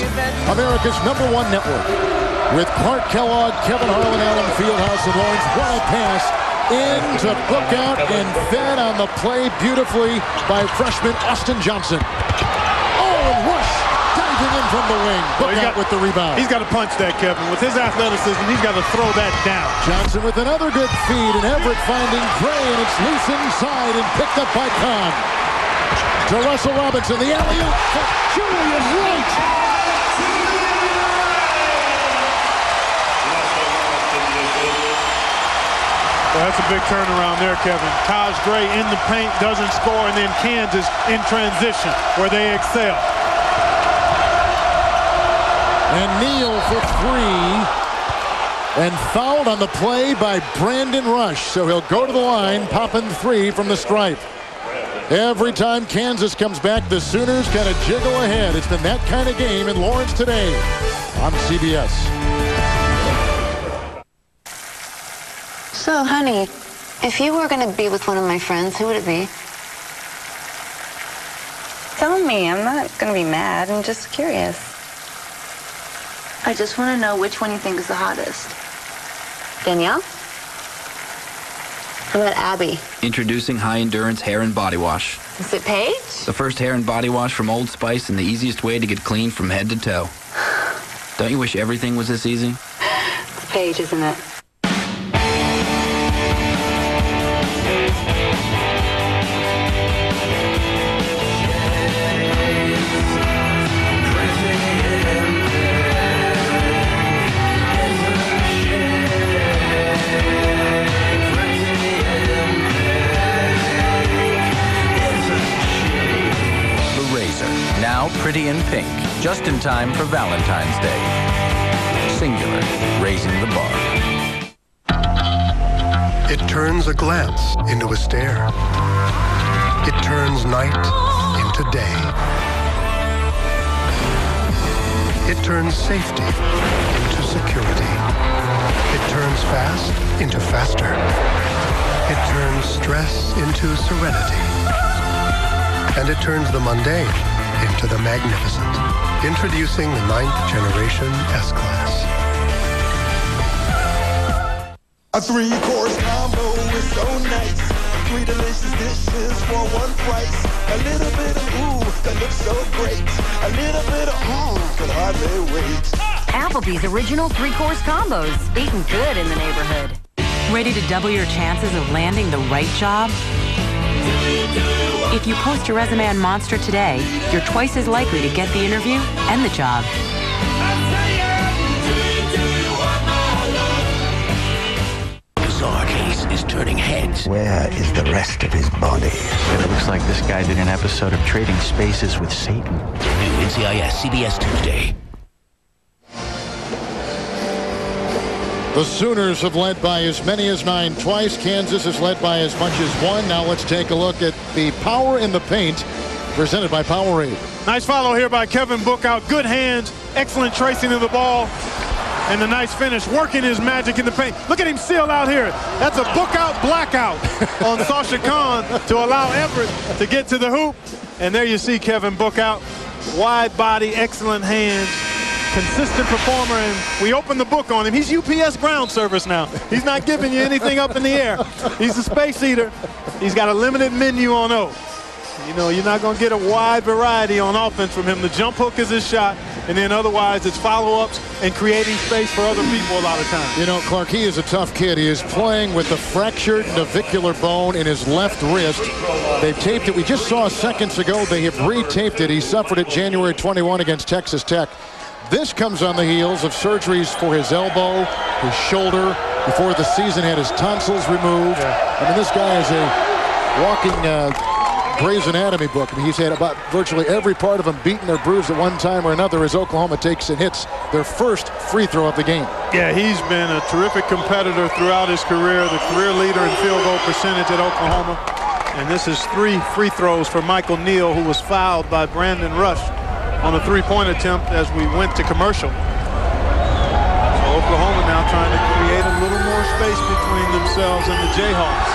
America's #1 network. With Clark Kellogg, Kevin Harlan, Allen Fieldhouse, and Lawrence. What a pass into Bookout and fed on the play beautifully by freshman Austin Johnson. Oh, and Rush diving in from the wing. Bookout with the rebound. He's got to punch that, Kevin. With his athleticism, he's got to throw that down. Johnson with another good feed, and Everett finding Gray, and it's loose inside and picked up by Khan. To Russell Robinson, the alley-oop for Julian Wright. Well, that's a big turnaround there, Kevin. Taj Gray in the paint, doesn't score, and then Kansas in transition, where they excel. And Neal for 3. And fouled on the play by Brandon Rush. So he'll go to the line, popping 3 from the stripe. Every time Kansas comes back, the Sooners kind of jiggle ahead. It's been that kind of game in Lawrence today on CBS. So, honey, if you were going to be with one of my friends, who would it be? Tell me. I'm not going to be mad. I'm just curious. I just want to know which one you think is the hottest. Danielle? How about Abby? Introducing High Endurance Hair and Body Wash. Is it Paige? The first hair and body wash from Old Spice and the easiest way to get clean from head to toe. Don't you wish everything was this easy? It's Paige, isn't it? Pretty in pink, just in time for Valentine's Day. Singular, raising the bar. It turns a glance into a stare. It turns night into day. It turns safety into security. It turns fast into faster. It turns stress into serenity. And it turns the mundane into the magnificent. Introducing the 9th generation S-Class. A 3-course combo is so nice. 3 delicious dishes for one price. A little bit of ooh that looks so great. A little bit of can hardly wait. Applebee's original 3-course combos. Eating good in the neighborhood. Ready to double your chances of landing the right job? If you post your resume on Monster today, you're twice as likely to get the interview and the job. Bizarre case is turning heads. Where is the rest of his body? It looks like this guy did an episode of Trading Spaces with Satan. New NCIS, CBS Tuesday. The Sooners have led by as many as 9 twice. Kansas has led by as much as 1. Now let's take a look at the power in the paint presented by Powerade. Nice follow here by Kevin Bookout. Good hands, excellent tracing of the ball, and the nice finish, working his magic in the paint. Look at him seal out here. That's a Bookout blackout on Sasha Khan to allow Everett to get to the hoop. And there you see Kevin Bookout. Wide body, excellent hands. Consistent performer, and we opened the book on him. He's UPS ground service now. He's not giving you anything up in the air. He's a space eater. He's got a limited menu on O. You know, you're not going to get a wide variety on offense from him. The jump hook is his shot. and then otherwise it's follow-ups and creating space for other people a lot of times. You know, Clark, he is a tough kid. He is playing with the fractured navicular bone in his left wrist. They've taped it. We just saw seconds ago they have re-taped it. He suffered it January 21 against Texas Tech. This comes on the heels of surgeries for his elbow, his shoulder. Before the season, had his tonsils removed. I mean, this guy is a walking Grey's Anatomy book. I mean, he's had about virtually every part of him beaten or bruised at one time or another as Oklahoma takes and hits their first free throw of the game. Yeah, he's been a terrific competitor throughout his career, the career leader in field goal percentage at Oklahoma. And this is 3 free throws for Michael Neal, who was fouled by Brandon Rush on a three-point attempt as we went to commercial. So Oklahoma now trying to create a little more space between themselves and the Jayhawks.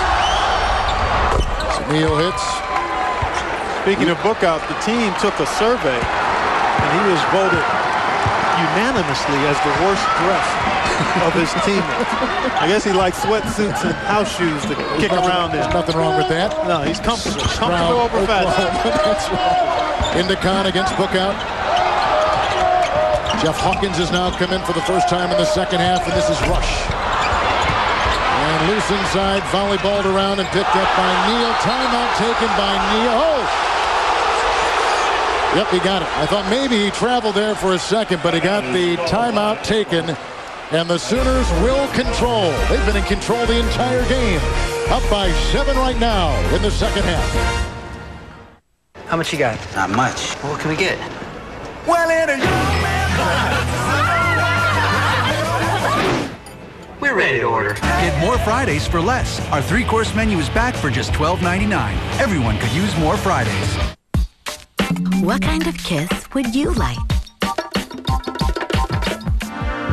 So Neal hits. Speaking of Bookout, the team took a survey, and he was voted unanimously as the worst dressed of his teammates. I guess he likes sweatsuits and house shoes to kick around in. There's nothing wrong with that. No, he's comfortable. Comfortable over fashion. That's right. Indicon against Bookout. Jeff Hawkins has now come in for the first time in the second half, and this is Rush. And loose inside, volleyballed around and picked up by Neal. Timeout taken by Neal. Oh! Yep, he got it. I thought maybe he traveled there for a second, but he got the timeout taken, and the Sooners will control. They've been in control the entire game. Up by 7 right now in the second half. How much you got? Not much. What can we get? Well, we're ready to order. Get more Fridays for less. Our 3-course menu is back for just $12.99. Everyone could use more Fridays. What kind of kiss would you like?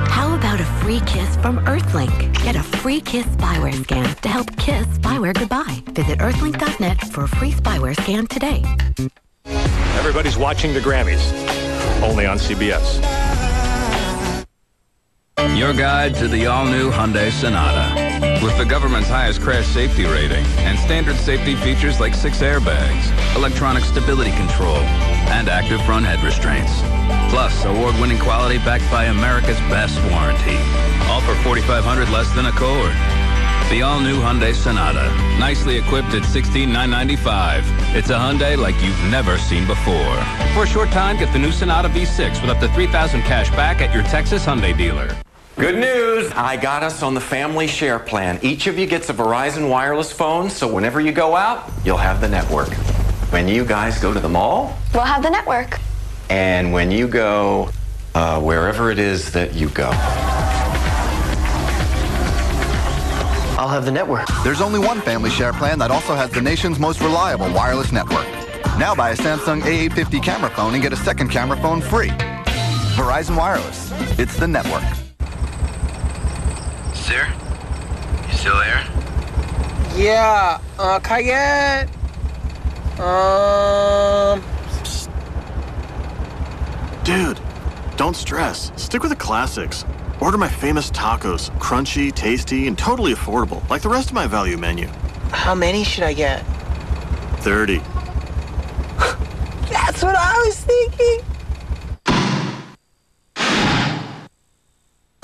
How about a free kiss from Earthlink? Get a free Kiss spyware scan to help kiss spyware goodbye. Visit earthlink.net for a free spyware scan today. Everybody's watching the Grammys, only on CBS. Your guide to the all-new Hyundai Sonata. With the government's highest crash safety rating and standard safety features like 6 airbags, electronic stability control, and active front head restraints. Plus, award-winning quality backed by America's best warranty. All for $4,500 less than Accord. The all-new Hyundai Sonata. Nicely equipped at $16,995. It's a Hyundai like you've never seen before. For a short time, get the new Sonata V6 with up to $3,000 cash back at your Texas Hyundai dealer. Good news, I got us on the family share plan. Each of you gets a Verizon wireless phone, so whenever you go out, you'll have the network. When you guys go to the mall, We'll have the network. and when you go wherever it is that you go. I'll have the network. There's only one family share plan that also has the nation's most reliable wireless network. Now buy a Samsung A850 camera phone and get a second camera phone free. Verizon Wireless. It's the network. Sir? You still there? Yeah, Kayette. Dude, don't stress. Stick with the classics. Order my famous tacos. Crunchy, tasty, and totally affordable, like the rest of my value menu. How many should I get? 30. That's what I was thinking.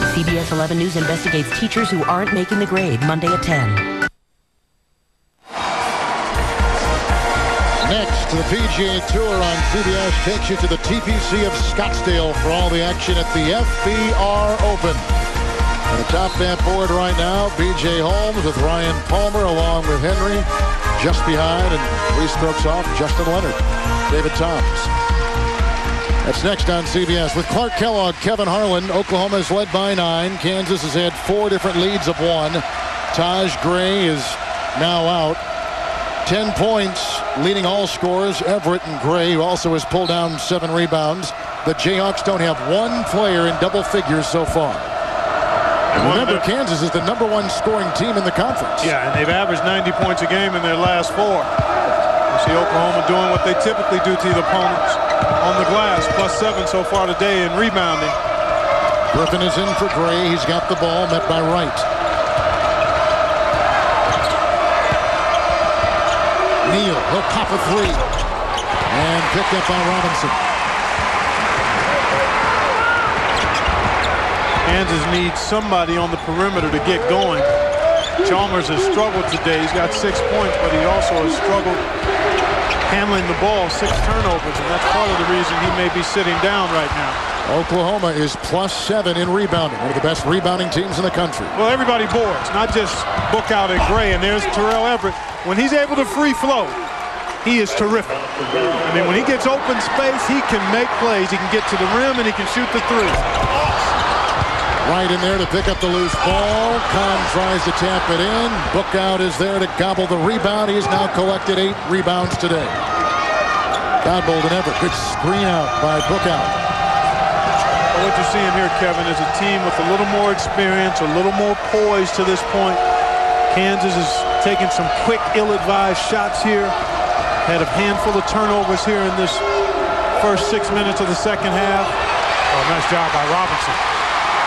CBS 11 News investigates teachers who aren't making the grade, Monday at 10. Next, the PGA Tour on CBS takes you to the TPC of Scottsdale for all the action at the FBR Open. On the top that board right now, B.J. Holmes with Ryan Palmer along with Henry. Just behind and 3 strokes off, Justin Leonard, David Toms. That's next on CBS with Clark Kellogg, Kevin Harlan. Oklahoma is led by 9. Kansas has had 4 different leads of 1. Taj Gray is now out. 10 points, leading all scorers. Everett and Gray, who also has pulled down 7 rebounds. The Jayhawks don't have 1 player in double figures so far. And remember, Kansas is the #1 scoring team in the conference. Yeah, and they've averaged 90 points a game in their last 4. You see Oklahoma doing what they typically do to the opponents on the glass, +7 so far today in rebounding. Griffin is in for Gray. He's got the ball, met by Wright. Neal, he'll pop a 3. And picked up by Robinson. Kansas needs somebody on the perimeter to get going. Chalmers has struggled today. He's got 6 points, but he also has struggled handling the ball, 6 turnovers, and that's part of the reason he may be sitting down right now. Oklahoma is +7 in rebounding, one of the best rebounding teams in the country. Well, everybody boards, not just Bookout and Gray, and there's Terrell Everett. When he's able to free flow, he is terrific. I mean, when he gets open space, he can make plays. He can get to the rim, and he can shoot the three. Right in there to pick up the loose ball. Kahn tries to tap it in. Bookout is there to gobble the rebound. He's now collected 8 rebounds today. Godbold and Everett. Good screen out by Bookout. Well, what you're seeing here, Kevin, is a team with a little more experience, a little more poise to this point. Kansas is taking some quick, ill-advised shots here. Had a handful of turnovers here in this first 6 minutes of the second half. Oh, nice job by Robinson.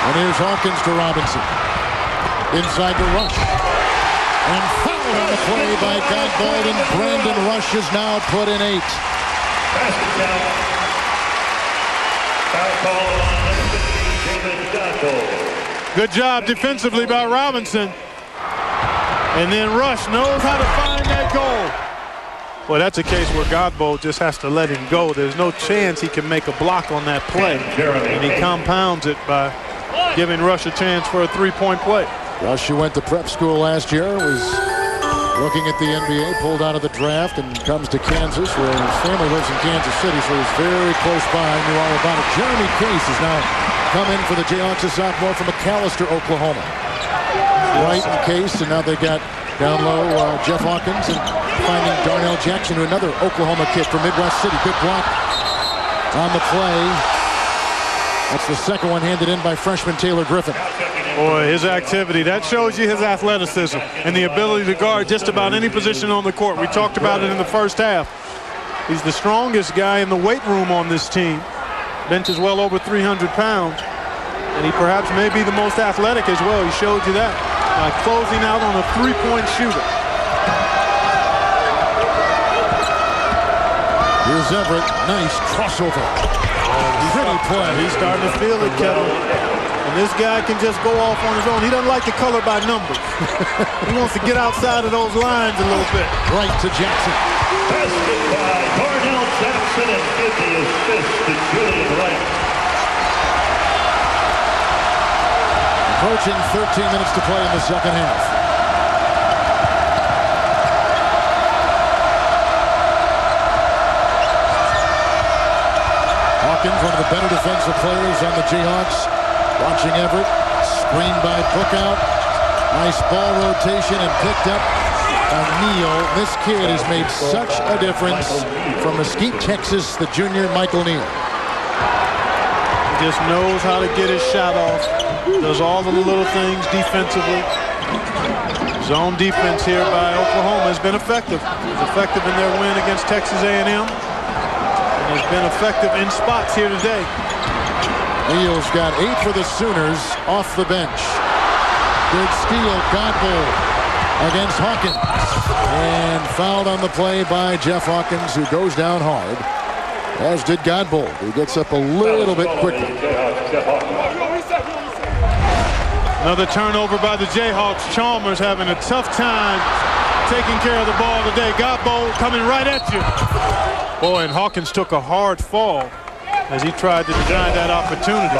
And here's Hawkins to Robinson. Inside to Rush. And fouled on the play by Godbold, and Brandon Rush is now put in 8. Good job defensively by Robinson. And then Rush knows how to find that goal. Well, that's a case where Godbold just has to let him go. There's no chance he can make a block on that play. And he compounds it by giving Rush a chance for a 3-point play. Rush, who went to prep school last year, was looking at the NBA, pulled out of the draft, and comes to Kansas, where his family lives in Kansas City, so he's very close by, knew all about it. Jeremy Case has now come in for the Jayhawks, a sophomore from McAlester, Oklahoma. Wright and Case, and now they got down low Jeff Hawkins, and finding Darnell Jackson, another Oklahoma kid from Midwest City. Good block on the play. That's the second one handed in by freshman Taylor Griffin. Boy, his activity, that shows you his athleticism and the ability to guard just about any position on the court. We talked about it in the first half. He's the strongest guy in the weight room on this team. Bench is well over 300 pounds. And he perhaps may be the most athletic as well. He showed you that by closing out on a 3-point shooter. Here's Everett. Nice crossover. Pretty play. He's starting to feel it, Kevin. And this guy can just go off on his own. He doesn't like the color by numbers. He wants to get outside of those lines a little bit. Right to Jackson. Basket by Darnell Jackson, and 50 assists to Julian Wright. Approaching 13 minutes to play in the second half. Hawkins, one of the better defensive players on the Jayhawks. Watching Everett. Screen by Bookout. Nice ball rotation and picked up by Neal. This kid has made such a difference from Mesquite, Texas, the junior Michael Neal. He just knows how to get his shot off. Does all the little things defensively. Zone defense here by Oklahoma has been effective. It was effective in their win against Texas A&M. And has been effective in spots here today. Neal's got 8 for the Sooners off the bench. Good steal, Godbold against Hawkins. And fouled on the play by Jeff Hawkins, who goes down hard, as did Godbold, who gets up a little bit quickly. Another turnover by the Jayhawks. Chalmers having a tough time taking care of the ball today. Godbold coming right at you. Boy, and Hawkins took a hard fall as he tried to deny that opportunity.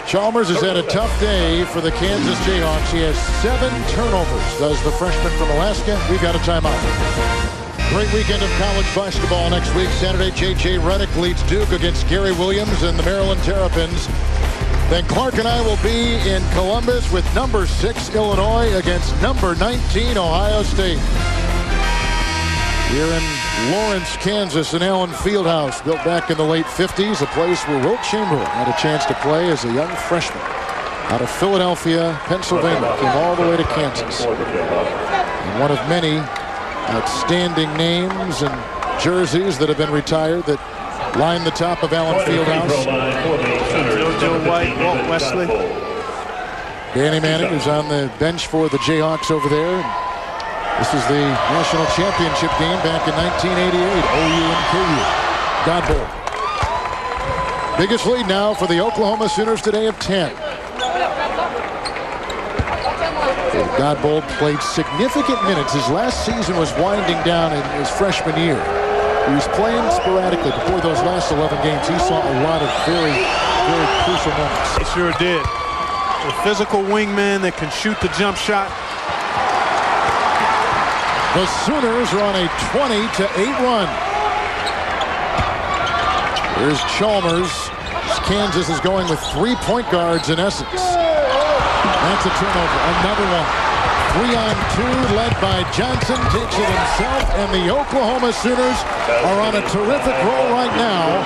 Chalmers has had a tough day for the Kansas Jayhawks. He has 7 turnovers, does the freshman from Alaska. We've got a timeout. Great weekend of college basketball next week. Saturday, J.J. Redick leads Duke against Gary Williams and the Maryland Terrapins. Then Clark and I will be in Columbus with number 6 Illinois against number 19 Ohio State. Here in Lawrence, Kansas, in Allen Fieldhouse, built back in the late 50s, a place where Wilt Chamberlain had a chance to play as a young freshman. Out of Philadelphia, Pennsylvania, came all the way to Kansas. And one of many outstanding names and jerseys that have been retired that line the top of Allen Fieldhouse. Joe White, Walt Wesley. Danny Manning, who's on the bench for the Jayhawks over there. This is the national championship game back in 1988. OU and KU. Godbold. Biggest lead now for the Oklahoma Sooners today of 10. Godbold played significant minutes. His last season was winding down in his freshman year. He was playing sporadically. Before those last 11 games, he saw a lot of very, very crucial moments. He sure did. A physical wingman that can shoot the jump shot. The Sooners are on a 20-8 run. Here's Chalmers. Kansas is going with 3 point guards in essence. That's a turnover. Another one. 3-on-2 led by Johnson. Takes it himself. And the Oklahoma Sooners are on a terrific roll right now.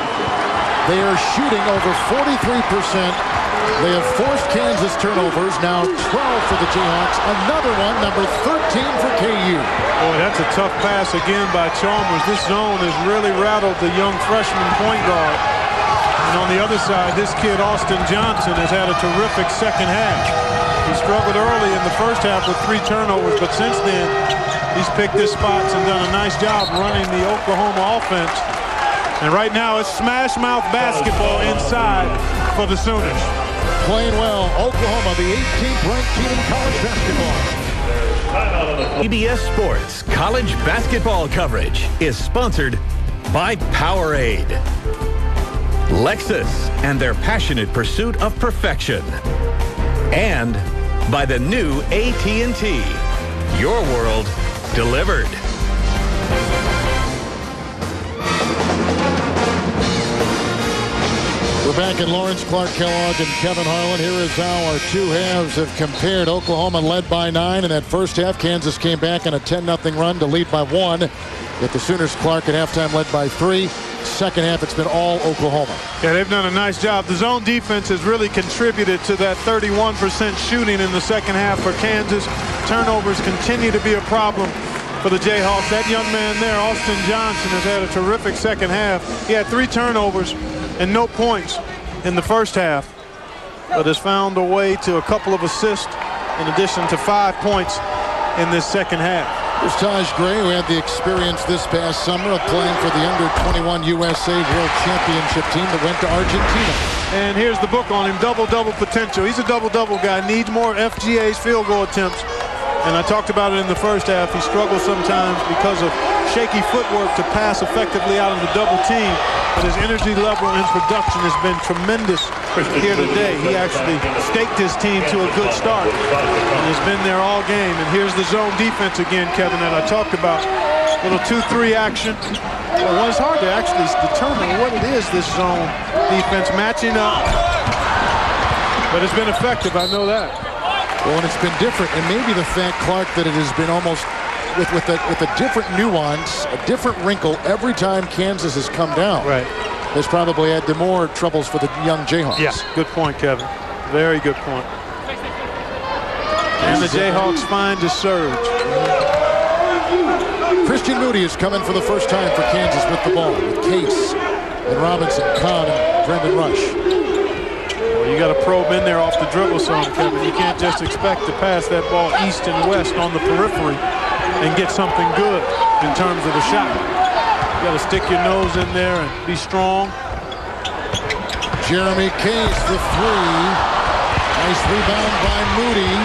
They are shooting over 43%. They have forced Kansas turnovers. Now 12 for the Jayhawks. Another one, number 13 for KU. Boy, that's a tough pass again by Chalmers. This zone has really rattled the young freshman point guard. And on the other side, this kid, Austin Johnson, has had a terrific second half. He struggled early in the first half with 3 turnovers, but since then, he's picked his spots and done a nice job running the Oklahoma offense. And right now, it's smash mouth basketball inside for the Sooners. Playing well, Oklahoma, the 18th ranked team in college basketball. CBS Sports college basketball coverage is sponsored by Powerade, Lexus and their passionate pursuit of perfection, and by the new AT&T, your world delivered. We're back in Lawrence, Clark Kellogg, and Kevin Harlan. Here is how our two halves have compared. Oklahoma led by 9 in that first half. Kansas came back on a 10-0 run to lead by 1. Yet the Sooners, Clark, at halftime led by 3. Second half, it's been all Oklahoma. Yeah, they've done a nice job. The zone defense has really contributed to that 31% shooting in the second half for Kansas. Turnovers continue to be a problem for the Jayhawks. That young man there, Austin Johnson, has had a terrific second half. He had 3 turnovers and no points in the first half, but has found a way to a couple of assists in addition to 5 points in this second half. There's Taj Gray, who had the experience this past summer of playing for the under-21 USA World Championship team that went to Argentina. And here's the book on him, double-double potential. He's a double-double guy, needs more FGA's field goal attempts. And I talked about it in the first half. He struggles sometimes because of shaky footwork to pass effectively out of the double team. But his energy level and production has been tremendous here today. He actually staked his team to a good start and has been there all game. And here's the zone defense again, Kevin, that I talked about. Little 2-3 action. Well, it's hard to actually determine what it is, this zone defense matching up. But it's been effective, I know that. Well, and it's been different, and maybe the fact, Clark, that it has been almost with a different nuance, a different wrinkle every time Kansas has come down. Right. Has probably had the more troubles for the young Jayhawks. Yeah, good point, Kevin. Very good point. And the Jayhawks find a surge. Christian Moody is coming for the first time for Kansas with the ball, with Case and Robinson, Kahn, and Brendan Rush. You got to probe in there off the dribble some, Kevin. You can't just expect to pass that ball east and west on the periphery and get something good in terms of a shot. You got to stick your nose in there and be strong. Jeremy Case for 3. Nice rebound by Moody.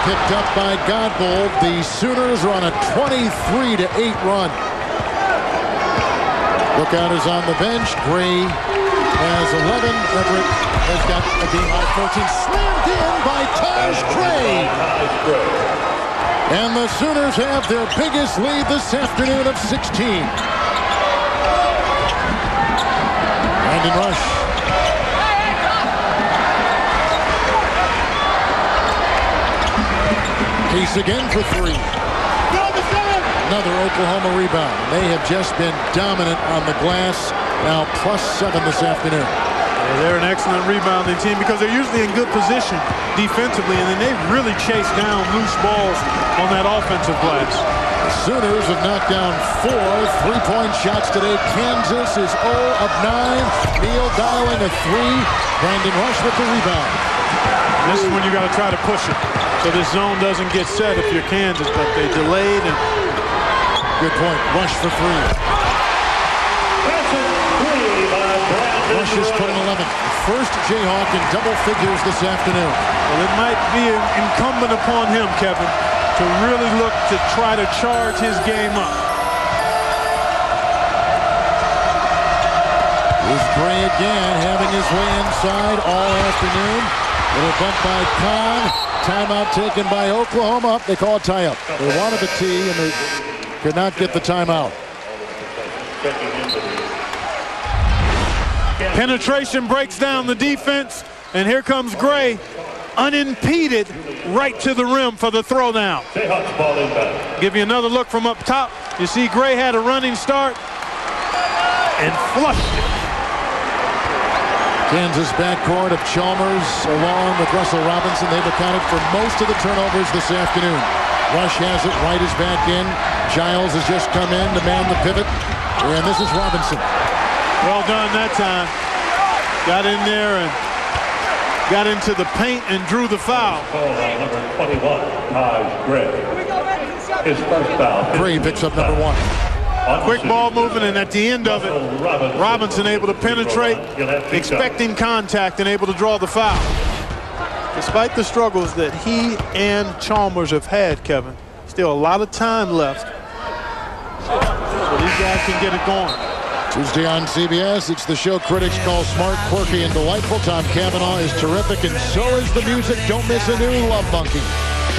Picked up by Godbold. The Sooners are on a 23-8 run. Lookout is on the bench. Gray has 11. Everett has got a game-high 14. Slammed in by Taj Gray. And the Sooners have their biggest lead this afternoon of 16. Brandon Rush. Case again for 3. Another Oklahoma rebound. They have just been dominant on the glass. Now +7 this afternoon. Yeah, they're an excellent rebounding team because they're usually in good position defensively, and then they really chase down loose balls on that offensive glass. The Sooners have knocked down 4 3-point shots today. Kansas is 0 of 9. Neal dialing a 3. Brandon Rush with the rebound. This is when you got to try to push it, so this zone doesn't get set if you're Kansas, but they delayed and. Good point. Rush for 3. Rush is put in 11. First Jayhawk in double figures this afternoon. Well, it might be incumbent upon him, Kevin, to really look to try to charge his game up. Here's Gray again, having his way inside all afternoon. Little bump by Kahn. Timeout taken by Oklahoma. They call a tie-up. They wanted the tee, and they could not get the timeout. Penetration breaks down the defense, and here comes Gray, unimpeded, right to the rim for the throwdown. Give you another look from up top. You see Gray had a running start and flushed it. Kansas backcourt of Chalmers along with Russell Robinson. They've accounted for most of the turnovers this afternoon. Rush has it, Wright is back in. Giles has just come in to man the pivot. And this is Robinson. Well done that time. Got in there and got into the paint and drew the foul. Number 21, Taj Gray. His first foul. Gray picks up number 1. Quick ball movement, and at the end of it, Robinson able to penetrate, expecting contact, and able to draw the foul. Despite the struggles that he and Chalmers have had, Kevin, still a lot of time left. So these guys can get it going. Tuesday on CBS, it's the show critics call smart, quirky, and delightful. Tom Cavanaugh is terrific, and so is the music. Don't miss a new Love Monkey.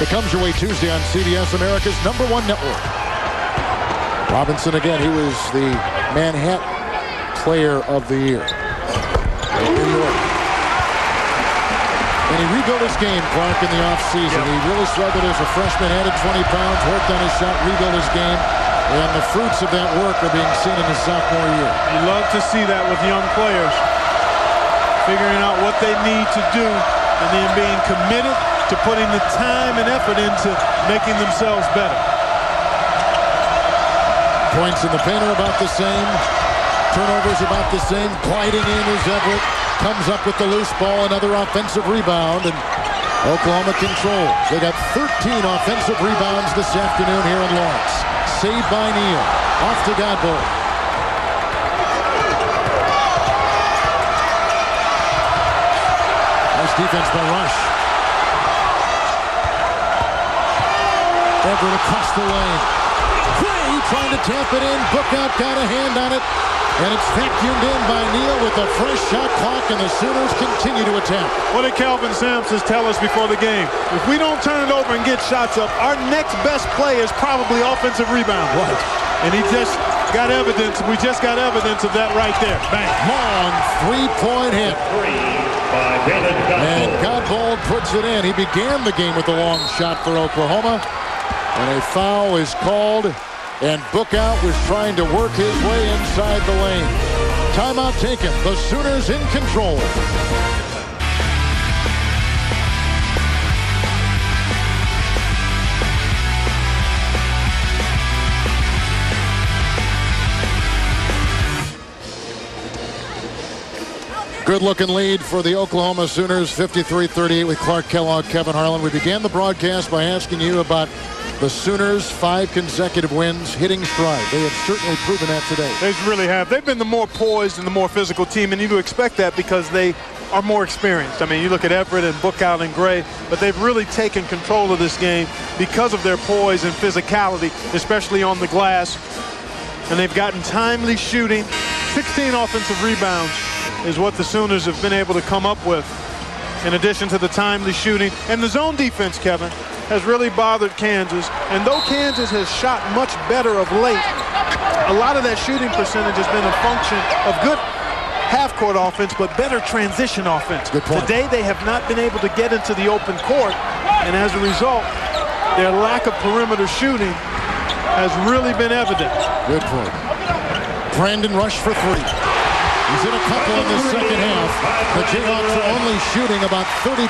It comes your way Tuesday on CBS, America's #1 network. Robinson again, he was the Manhattan Player of the Year in New York. And he rebuilt his game, Clark, in the offseason. He really struggled as a freshman, added 20 pounds, worked on his shot, rebuilt his game. And the fruits of that work are being seen in his sophomore year. You love to see that with young players. Figuring out what they need to do and then being committed to putting the time and effort into making themselves better. Points in the paint are about the same. Turnovers about the same. Gliding in is Everett. Comes up with the loose ball. Another offensive rebound. And Oklahoma controls. They got 13 offensive rebounds this afternoon here in Lawrence. Saved by Neal. Off to Godbold. Nice defense by Rush. Everett across the lane. Gray trying to tap it in. Bookout got a hand on it. And it's vacuumed in by Neal with a fresh shot clock, and the Sooners continue to attack. What did Kelvin Sampson tell us before the game? If we don't turn it over and get shots up, our next best play is probably offensive rebound. Right. And he just got evidence. We just got evidence of that right there. Bang. Long three-point hit. And Godbold puts it in. He began the game with a long shot for Oklahoma. And a foul is called. And Bookout was trying to work his way inside the lane. Timeout taken. The Sooners in control. Good-looking lead for the Oklahoma Sooners, 53-38 with Clark Kellogg, Kevin Harlan. We began the broadcast by asking you about the Sooners' 5 consecutive wins, hitting stride. They have certainly proven that today. They really have. They've been the more poised and the more physical team, and you expect that because they are more experienced. I mean, you look at Everett and Bookout and Gray, but they've really taken control of this game because of their poise and physicality, especially on the glass. And they've gotten timely shooting. 16 offensive rebounds is what the Sooners have been able to come up with, in addition to the timely shooting. And the zone defense, Kevin, has really bothered Kansas. And though Kansas has shot much better of late, a lot of that shooting percentage has been a function of good half-court offense, but better transition offense. Good point. Today they have not been able to get into the open court, and as a result, their lack of perimeter shooting has really been evident. Good point. Brandon Rush for 3. He's in a couple in the second half. The Jayhawks are only shooting about 30%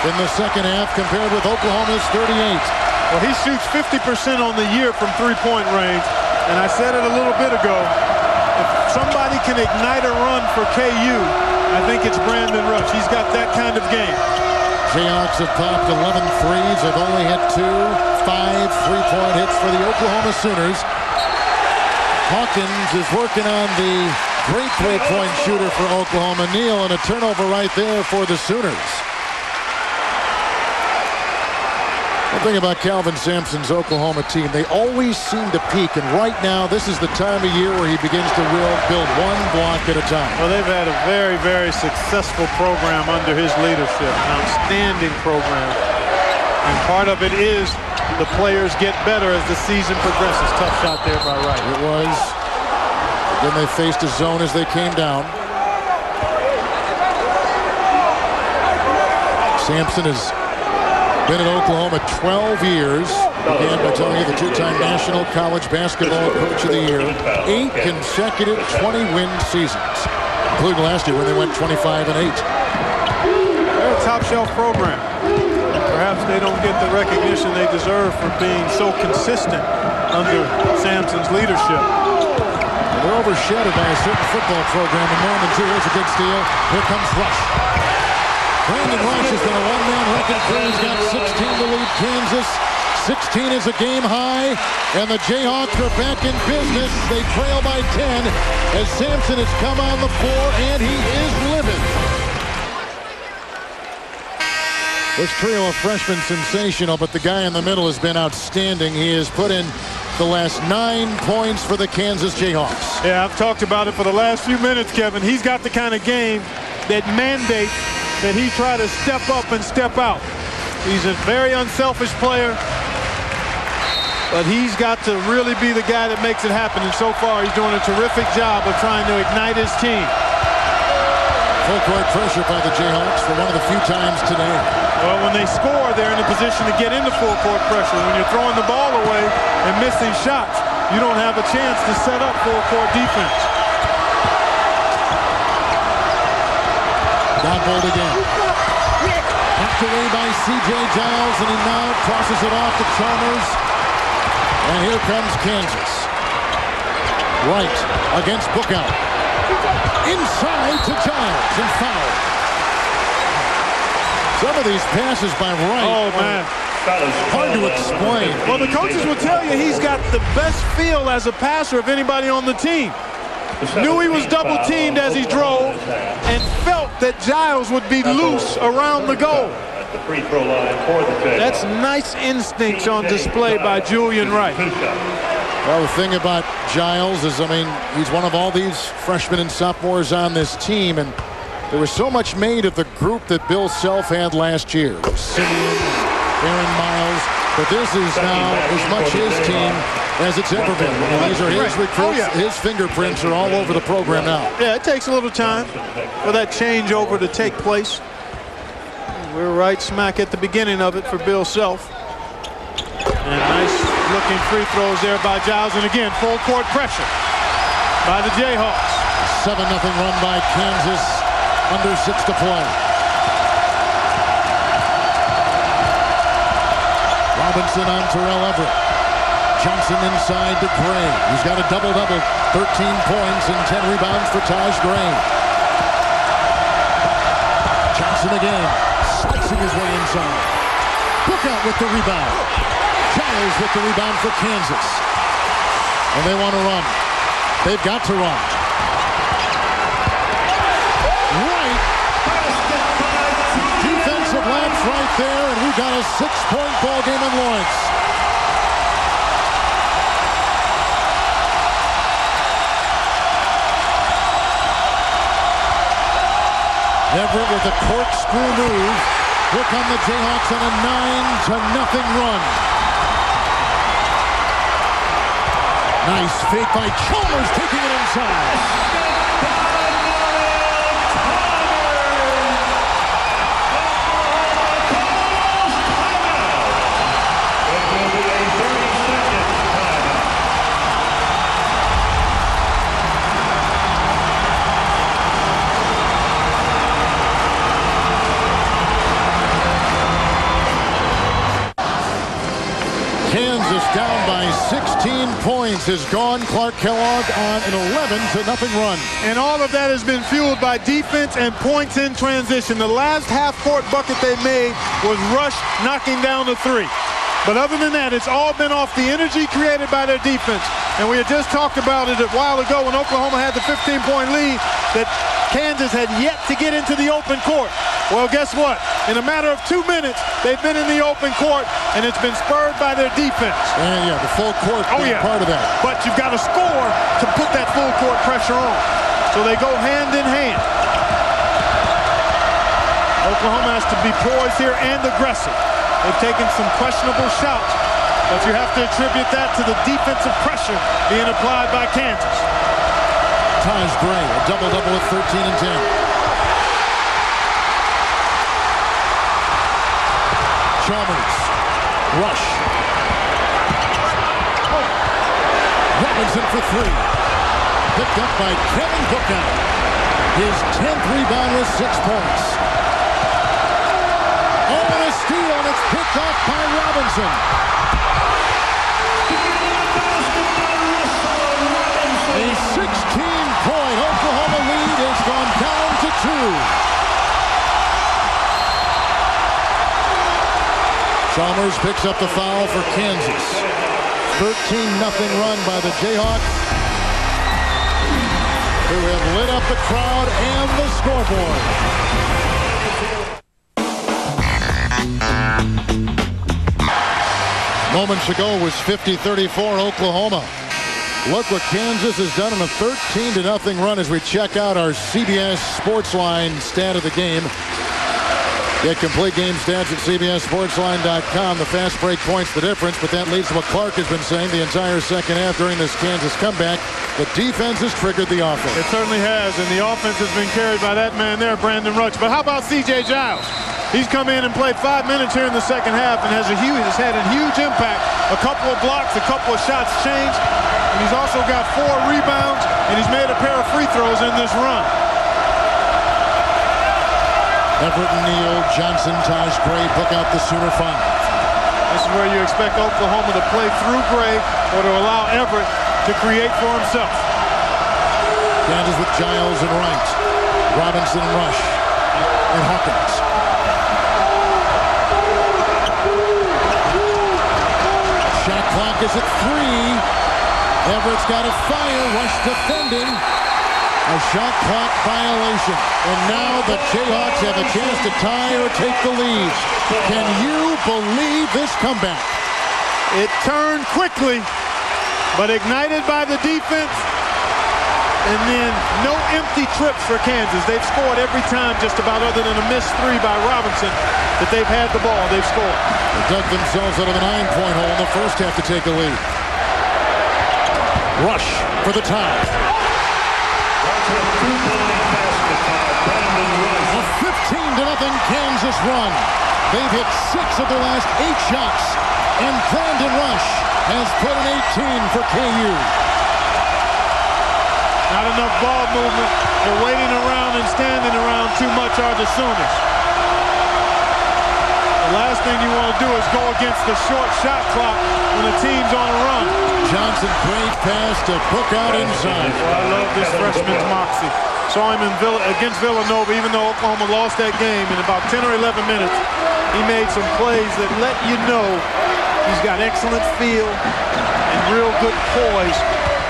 in the second half compared with Oklahoma's 38. Well, he shoots 50% on the year from three-point range. And I said it a little bit ago, if somebody can ignite a run for KU, I think it's Brandon Rush. He's got that kind of game. Jayhawks have popped 11 threes. They've only had 5 3-point hits for the Oklahoma Sooners. Hawkins is working on the Great three-point shooter for Oklahoma. Neal, and a turnover right there for the Sooners. One thing about Calvin Sampson's Oklahoma team, they always seem to peak, and right now this is the time of year where he begins to build one block at a time. Well, they've had a very, very successful program under his leadership, an outstanding program. And part of it is the players get better as the season progresses. Tough shot there by Wright. It was. Then they faced a zone as they came down. Sampson has been at Oklahoma 12 years. Began by telling you the two-time National College Basketball Coach of the Year. 8 consecutive 20-win seasons, including last year when they went 25-8. They're a top-shelf program. Perhaps they don't get the recognition they deserve for being so consistent under Sampson's leadership. They're overshadowed by a certain football program in Norman, too. Here's a good steal. Here comes Rush. Brandon Rush has been a one-man wrecking crew. He's got 16 to lead Kansas. 16 is a game high, and the Jayhawks are back in business. They trail by 10 as Sampson has come on the floor, and he is livid. This trio of freshmen sensational, but the guy in the middle has been outstanding. He has put in the last 9 points for the Kansas Jayhawks. Yeah, I've talked about it for the last few minutes, Kevin. He's got the kind of game that mandates that he try to step up and step out. He's a very unselfish player, but he's got to really be the guy that makes it happen. And so far, he's doing a terrific job of trying to ignite his team. Full court pressure by the Jayhawks for one of the few times today. Well, when they score, they're in a position to get into full court pressure. When you're throwing the ball away and missing shots, you don't have a chance to set up full court defense. Godbold again. Knocked away by C.J. Giles, and he now crosses it off to Chalmers. And here comes Kansas. Wright against Bookout. Inside to Giles and foul. Some of these passes by Wright. Oh, man. Hard to explain. Well, the coaches will tell you he's got the best feel as a passer of anybody on the team. Knew he was double teamed as he drove and felt that Giles would be loose around the goal. That's nice instincts on display by Julian Wright. Well, the thing about Giles is, I mean, he's one of all these freshmen and sophomores on this team, and there was so much made of the group that Bill Self had last year. Simeon, Aaron Miles, but this is now as much his team as it's ever been. And these are his recruits. His fingerprints are all over the program now. Yeah, it takes a little time for that changeover to take place. We're right smack at the beginning of it for Bill Self. And nice looking free throws there by Giles. And again, full court pressure by the Jayhawks. 7-0 run by Kansas. Under 6 to play. Robinson on Terrell Everett. Johnson inside to Gray. He's got a double-double. 13 points and 10 rebounds for Taj Gray. Johnson again. Slicing his way inside. Bookout with the rebound. Giles with the rebound for Kansas. And they want to run. They've got to run. Right. Defensive lapse right there, and we've got a 6-point ball game in Lawrence. Everett with a corkscrew move. Here come the Jayhawks on a 9-0 run. Nice fake by Chalmers, taking it inside. Kansas down by 16 points has gone Clark Kellogg on an 11-0 run. And all of that has been fueled by defense and points in transition. The last half-court bucket they made was Rush knocking down the three. But other than that, it's all been off the energy created by their defense And we had just talked about it a while ago when Oklahoma had the 15-point lead that Kansas had yet to get into the open court. Well, guess what? In a matter of 2 minutes, they've been in the open court, and it's been spurred by their defense. And, the full court being part of that. But you've got to score to put that full court pressure on. So they go hand in hand. Oklahoma has to be poised here and aggressive. They've taken some questionable shots, but you have to attribute that to the defensive pressure being applied by Kansas. Taj Gray, a double-double with 13 and 10. Chalmers, rush. Robinson for three. Picked up by Kevin Bookout. His 10th rebound was 6 points. Oh, and a steal, and it's picked off by Robinson. A 16-point Oklahoma lead has gone down to 2. Chalmers picks up the foul for Kansas. 13-0 run by the Jayhawks, who have lit up the crowd and the scoreboard. Moments ago was 50-34 Oklahoma. Look what Kansas has done in a 13-0 run as we check out our CBS Sportsline stat of the game. Get complete game stats at CBSSportsline.com. The fast break points the difference, but that leads to what Clark has been saying the entire second half during this Kansas comeback. The defense has triggered the offense. It certainly has, and the offense has been carried by that man there, Brandon Ruggs. But how about C.J. Giles? He's come in and played 5 minutes here in the second half and has had a huge impact. A couple of blocks, a couple of shots changed, and he's also got 4 rebounds, and he's made a pair of free throws in this run. Everett and Neal, Johnson, Taj Gray book out the Sooner 5. This is where you expect Oklahoma to play through Gray or to allow Everett to create for himself. Kansas with Giles and Wright. Robinson and Rush. And Hawkins. Shot clock is at 3. Everett's got a fire. Rush defending. A shot clock violation. And now the Jayhawks have a chance to tie or take the lead. Can you believe this comeback? It turned quickly, but ignited by the defense. And then no empty trips for Kansas. They've scored every time just about, other than a missed 3 by Robinson, that they've had the ball. They've scored. They dug themselves out of a 9-point hole in the first half to take a lead. Rush for the tie. A 15-0 Kansas run. They've hit 6 of their last 8 shots. And Brandon Rush has put an 18 for KU. Not enough ball movement. They're waiting around and standing around too much are the Sooners. The last thing you want to do is go against the short shot clock when the team's on a run. Johnson, great pass to Bookout inside. Well, I love this freshman's moxie. Saw him against Villanova, even though Oklahoma lost that game. In about 10 or 11 minutes, he made some plays that let you know he's got excellent feel and real good poise.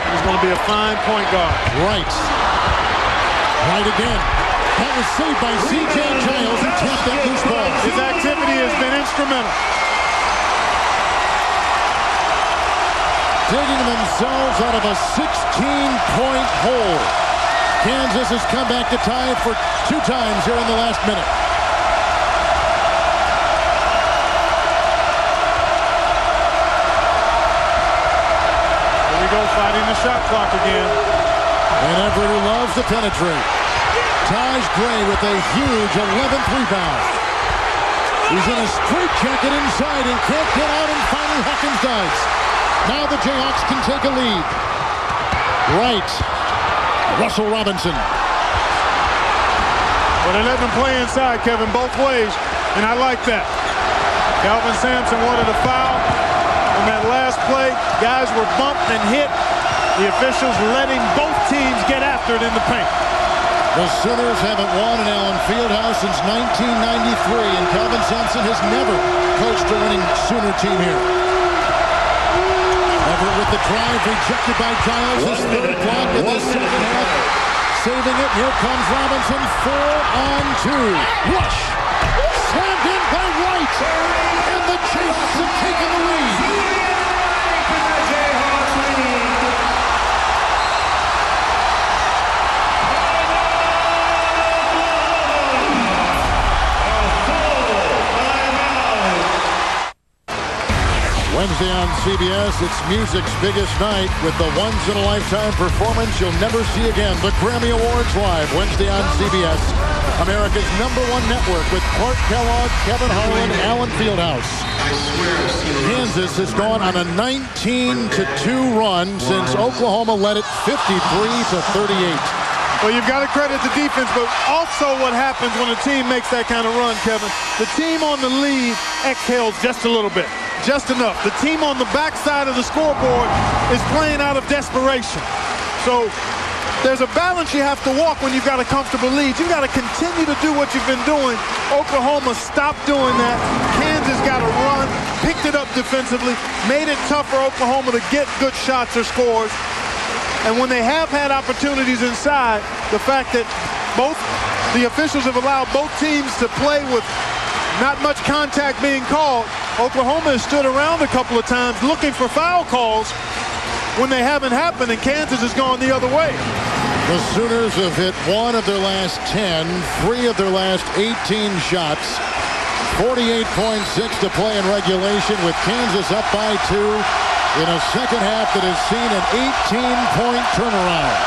He's going to be a fine point guard. Right again. That was saved by C.J. Giles, who tapped that loose ball. His activity has been instrumental. Digging themselves out of a 16-point hole. Kansas has come back to tie it for 2 times here in the last minute. Here we go, fighting the shot clock again. And Everett, who loves to penetrate. Taj Gray with a huge 11th rebound. He's in a straight jacket inside and can't get out, and finally Hawkins does. Now the Jayhawks can take a lead. Right. Russell Robinson. But they let them play inside, Kevin, both ways, and I like that. Calvin Sampson wanted a foul on that last play. Guys were bumped and hit. The officials letting both teams get after it in the paint. The Sooners haven't won in Allen Fieldhouse since 1993, and Calvin Sampson has never coached a winning Sooner team here. A Everett with the drive rejected by Giles. His third block in this second half. Saving it. Here comes Robinson. 4-on-2. Rush. Slammed in by Wright. And the Jayhawks have taken the lead. Wednesday on CBS, it's music's biggest night with the once-in-a-lifetime performance you'll never see again. The Grammy Awards live Wednesday on CBS, America's #1 network with Clark Kellogg, Kevin Harlan, Alan Fieldhouse. Kansas has gone on a 19-2 run since Oklahoma led it 53-38. Well, you've got to credit the defense, but also what happens when a team makes that kind of run, Kevin. The team on the lead exhales just a little bit, just enough. The team on the backside of the scoreboard is playing out of desperation. So there's a balance you have to walk when you've got a comfortable lead. You've got to continue to do what you've been doing. Oklahoma stopped doing that. Kansas got a run, picked it up defensively, made it tough for Oklahoma to get good shots or scores. And when they have had opportunities inside, the fact that both the officials have allowed both teams to play with not much contact being called, Oklahoma has stood around a couple of times looking for foul calls when they haven't happened, and Kansas has gone the other way. The Sooners have hit 1 of their last 10, 3 of their last 18 shots. 48.6 to play in regulation with Kansas up by 2. In a second half that has seen an 18-point turnaround.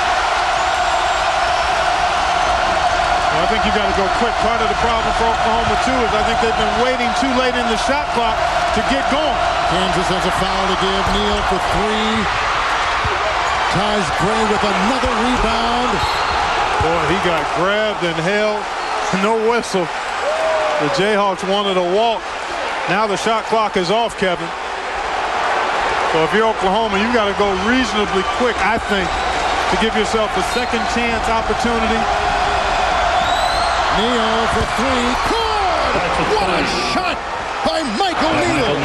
Well, I think you got to go quick. Part of the problem for Oklahoma, too, is I think they've been waiting too late in the shot clock to get going. Kansas has a foul to give. Neal for 3. Taj Gray with another rebound. Boy, he got grabbed and held. No whistle. The Jayhawks wanted a walk. Now the shot clock is off, Kevin. So if you're Oklahoma, you've got to go reasonably quick, I think, to give yourself a second chance opportunity. Neal for 3. Good! What a shot by Michael Neal.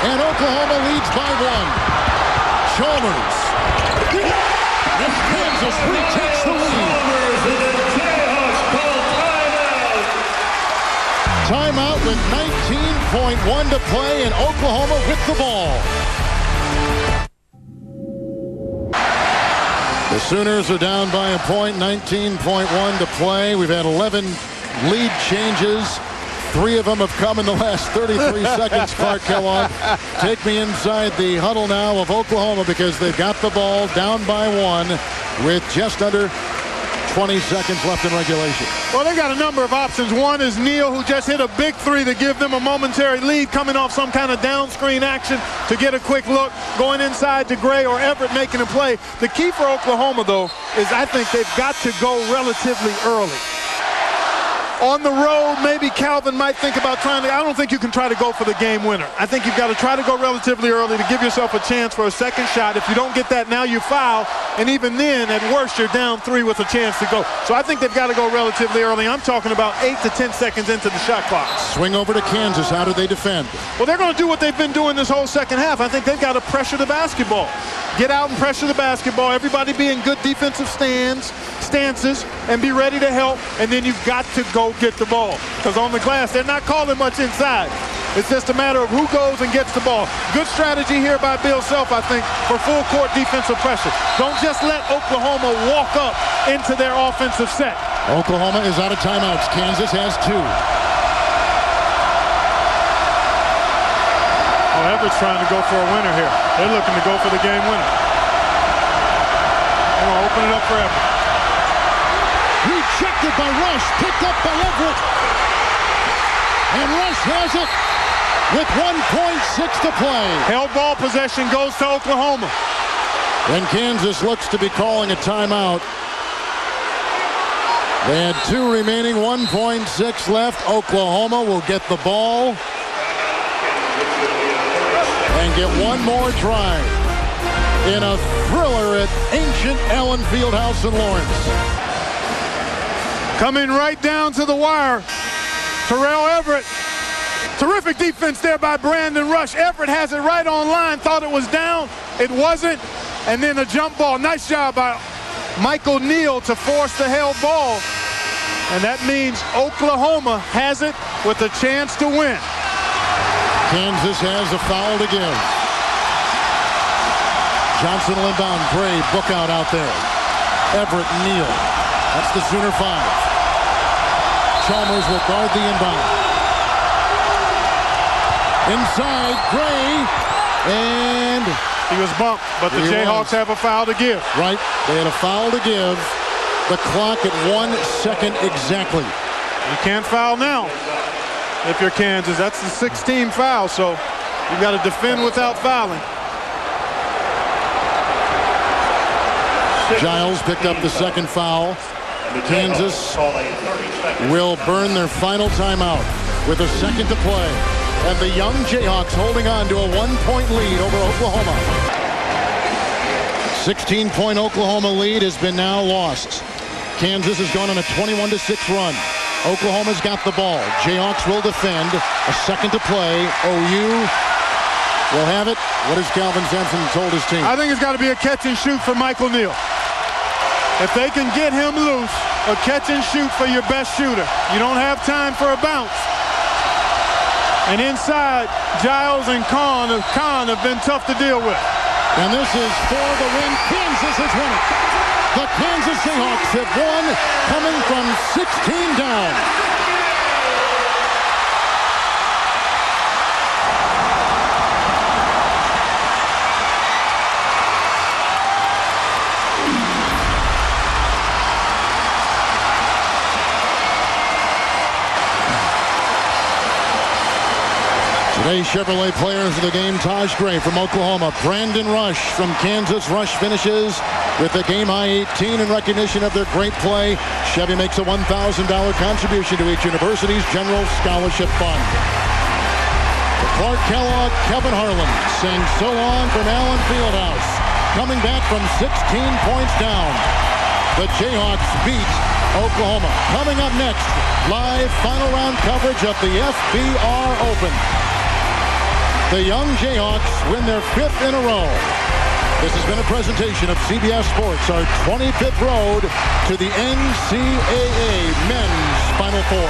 And Oklahoma leads by 1. Chalmers. And Kansas retakes the lead. Timeout with 19.1 to play, and Oklahoma with the ball. The Sooners are down by a point, 19.1 to play. We've had 11 lead changes. 3 of them have come in the last 33 seconds, Clark Kellogg. Take me inside the huddle now of Oklahoma because they've got the ball down by 1 with just under 20 seconds left in regulation. Well, they got a number of options. One is Neal, who just hit a big 3 to give them a momentary lead, coming off some kind of down screen action to get a quick look, going inside to Gray or Everett making a play. The key for Oklahoma, though, is I think they've got to go relatively early. On the road, maybe Calvin might think about trying to, I don't think you can try to go for the game winner. I think you've got to try to go relatively early to give yourself a chance for a second shot. If you don't get that, now you foul. And even then, at worst, you're down 3 with a chance to go. So I think they've got to go relatively early. I'm talking about 8 to 10 seconds into the shot clock. Swing over to Kansas. How do they defend? Well, they're going to do what they've been doing this whole second half. I think they've got to pressure the basketball. Get out and pressure the basketball. Everybody be in good defensive stances and be ready to help. And then you've got to go get the ball. Because on the glass, they're not calling much inside. It's just a matter of who goes and gets the ball. Good strategy here by Bill Self, I think, for full court defensive pressure. Don't just let Oklahoma walk up into their offensive set. Oklahoma is out of timeouts. Kansas has 2. Oh, Everett's trying to go for a winner here. They're looking to go for the game winner. They want to open it up for Everett. Rejected by Rush, picked up by Everett. And Rush has it with 1.6 to play. Held ball possession goes to Oklahoma. And Kansas looks to be calling a timeout. They had 2 remaining, 1.6 left. Oklahoma will get the ball and get one more try in a thriller at ancient Allen Fieldhouse in Lawrence. Coming right down to the wire, Terrell Everett Terrific defense there by Brandon Rush. Everett has it right on line. Thought it was down. It wasn't. And then a jump ball. Nice job by Michael Neal to force the held ball. And that means Oklahoma has it with a chance to win. Kansas has a foul to give. Johnson will inbound. Gray, book out there. Everett, Neal. That's the Sooner 5. Chalmers will guard the inbound. Inside, Gray, and he was bumped, but the Jayhawks have a foul to give. Right, they had a foul to give. The clock at 1 second exactly. You can't foul now if you're Kansas. That's the 16th foul, so you've got to defend without fouling. Giles picked up the second foul. Kansas will burn their final timeout with a second to play. And the young Jayhawks holding on to a 1-point lead over Oklahoma. 16-point Oklahoma lead has been now lost. Kansas has gone on a 21-6 run. Oklahoma's got the ball. Jayhawks will defend. A second to play. OU will have it. What has Calvin Sampson told his team? I think it's got to be a catch and shoot for Michael Neal. If they can get him loose, a catch and shoot for your best shooter. You don't have time for a bounce. And inside, Giles and Kahn have been tough to deal with. And this is for the win. Kansas has won it. The Kansas Jayhawks have won, coming from 16 down. Today's Chevrolet players of the game: Taj Gray from Oklahoma, Brandon Rush from Kansas. Rush finishes with a game-high 18 in recognition of their great play. Chevy makes a $1,000 contribution to each university's general scholarship fund. For Clark Kellogg, Kevin Harlan sang "So Long" from Allen Fieldhouse. Coming back from 16 points down, the Jayhawks beat Oklahoma. Coming up next, live final round coverage of the FBR Open. The young Jayhawks win their 5th in a row. This has been a presentation of CBS Sports, our 25th road to the NCAA Men's Final Four.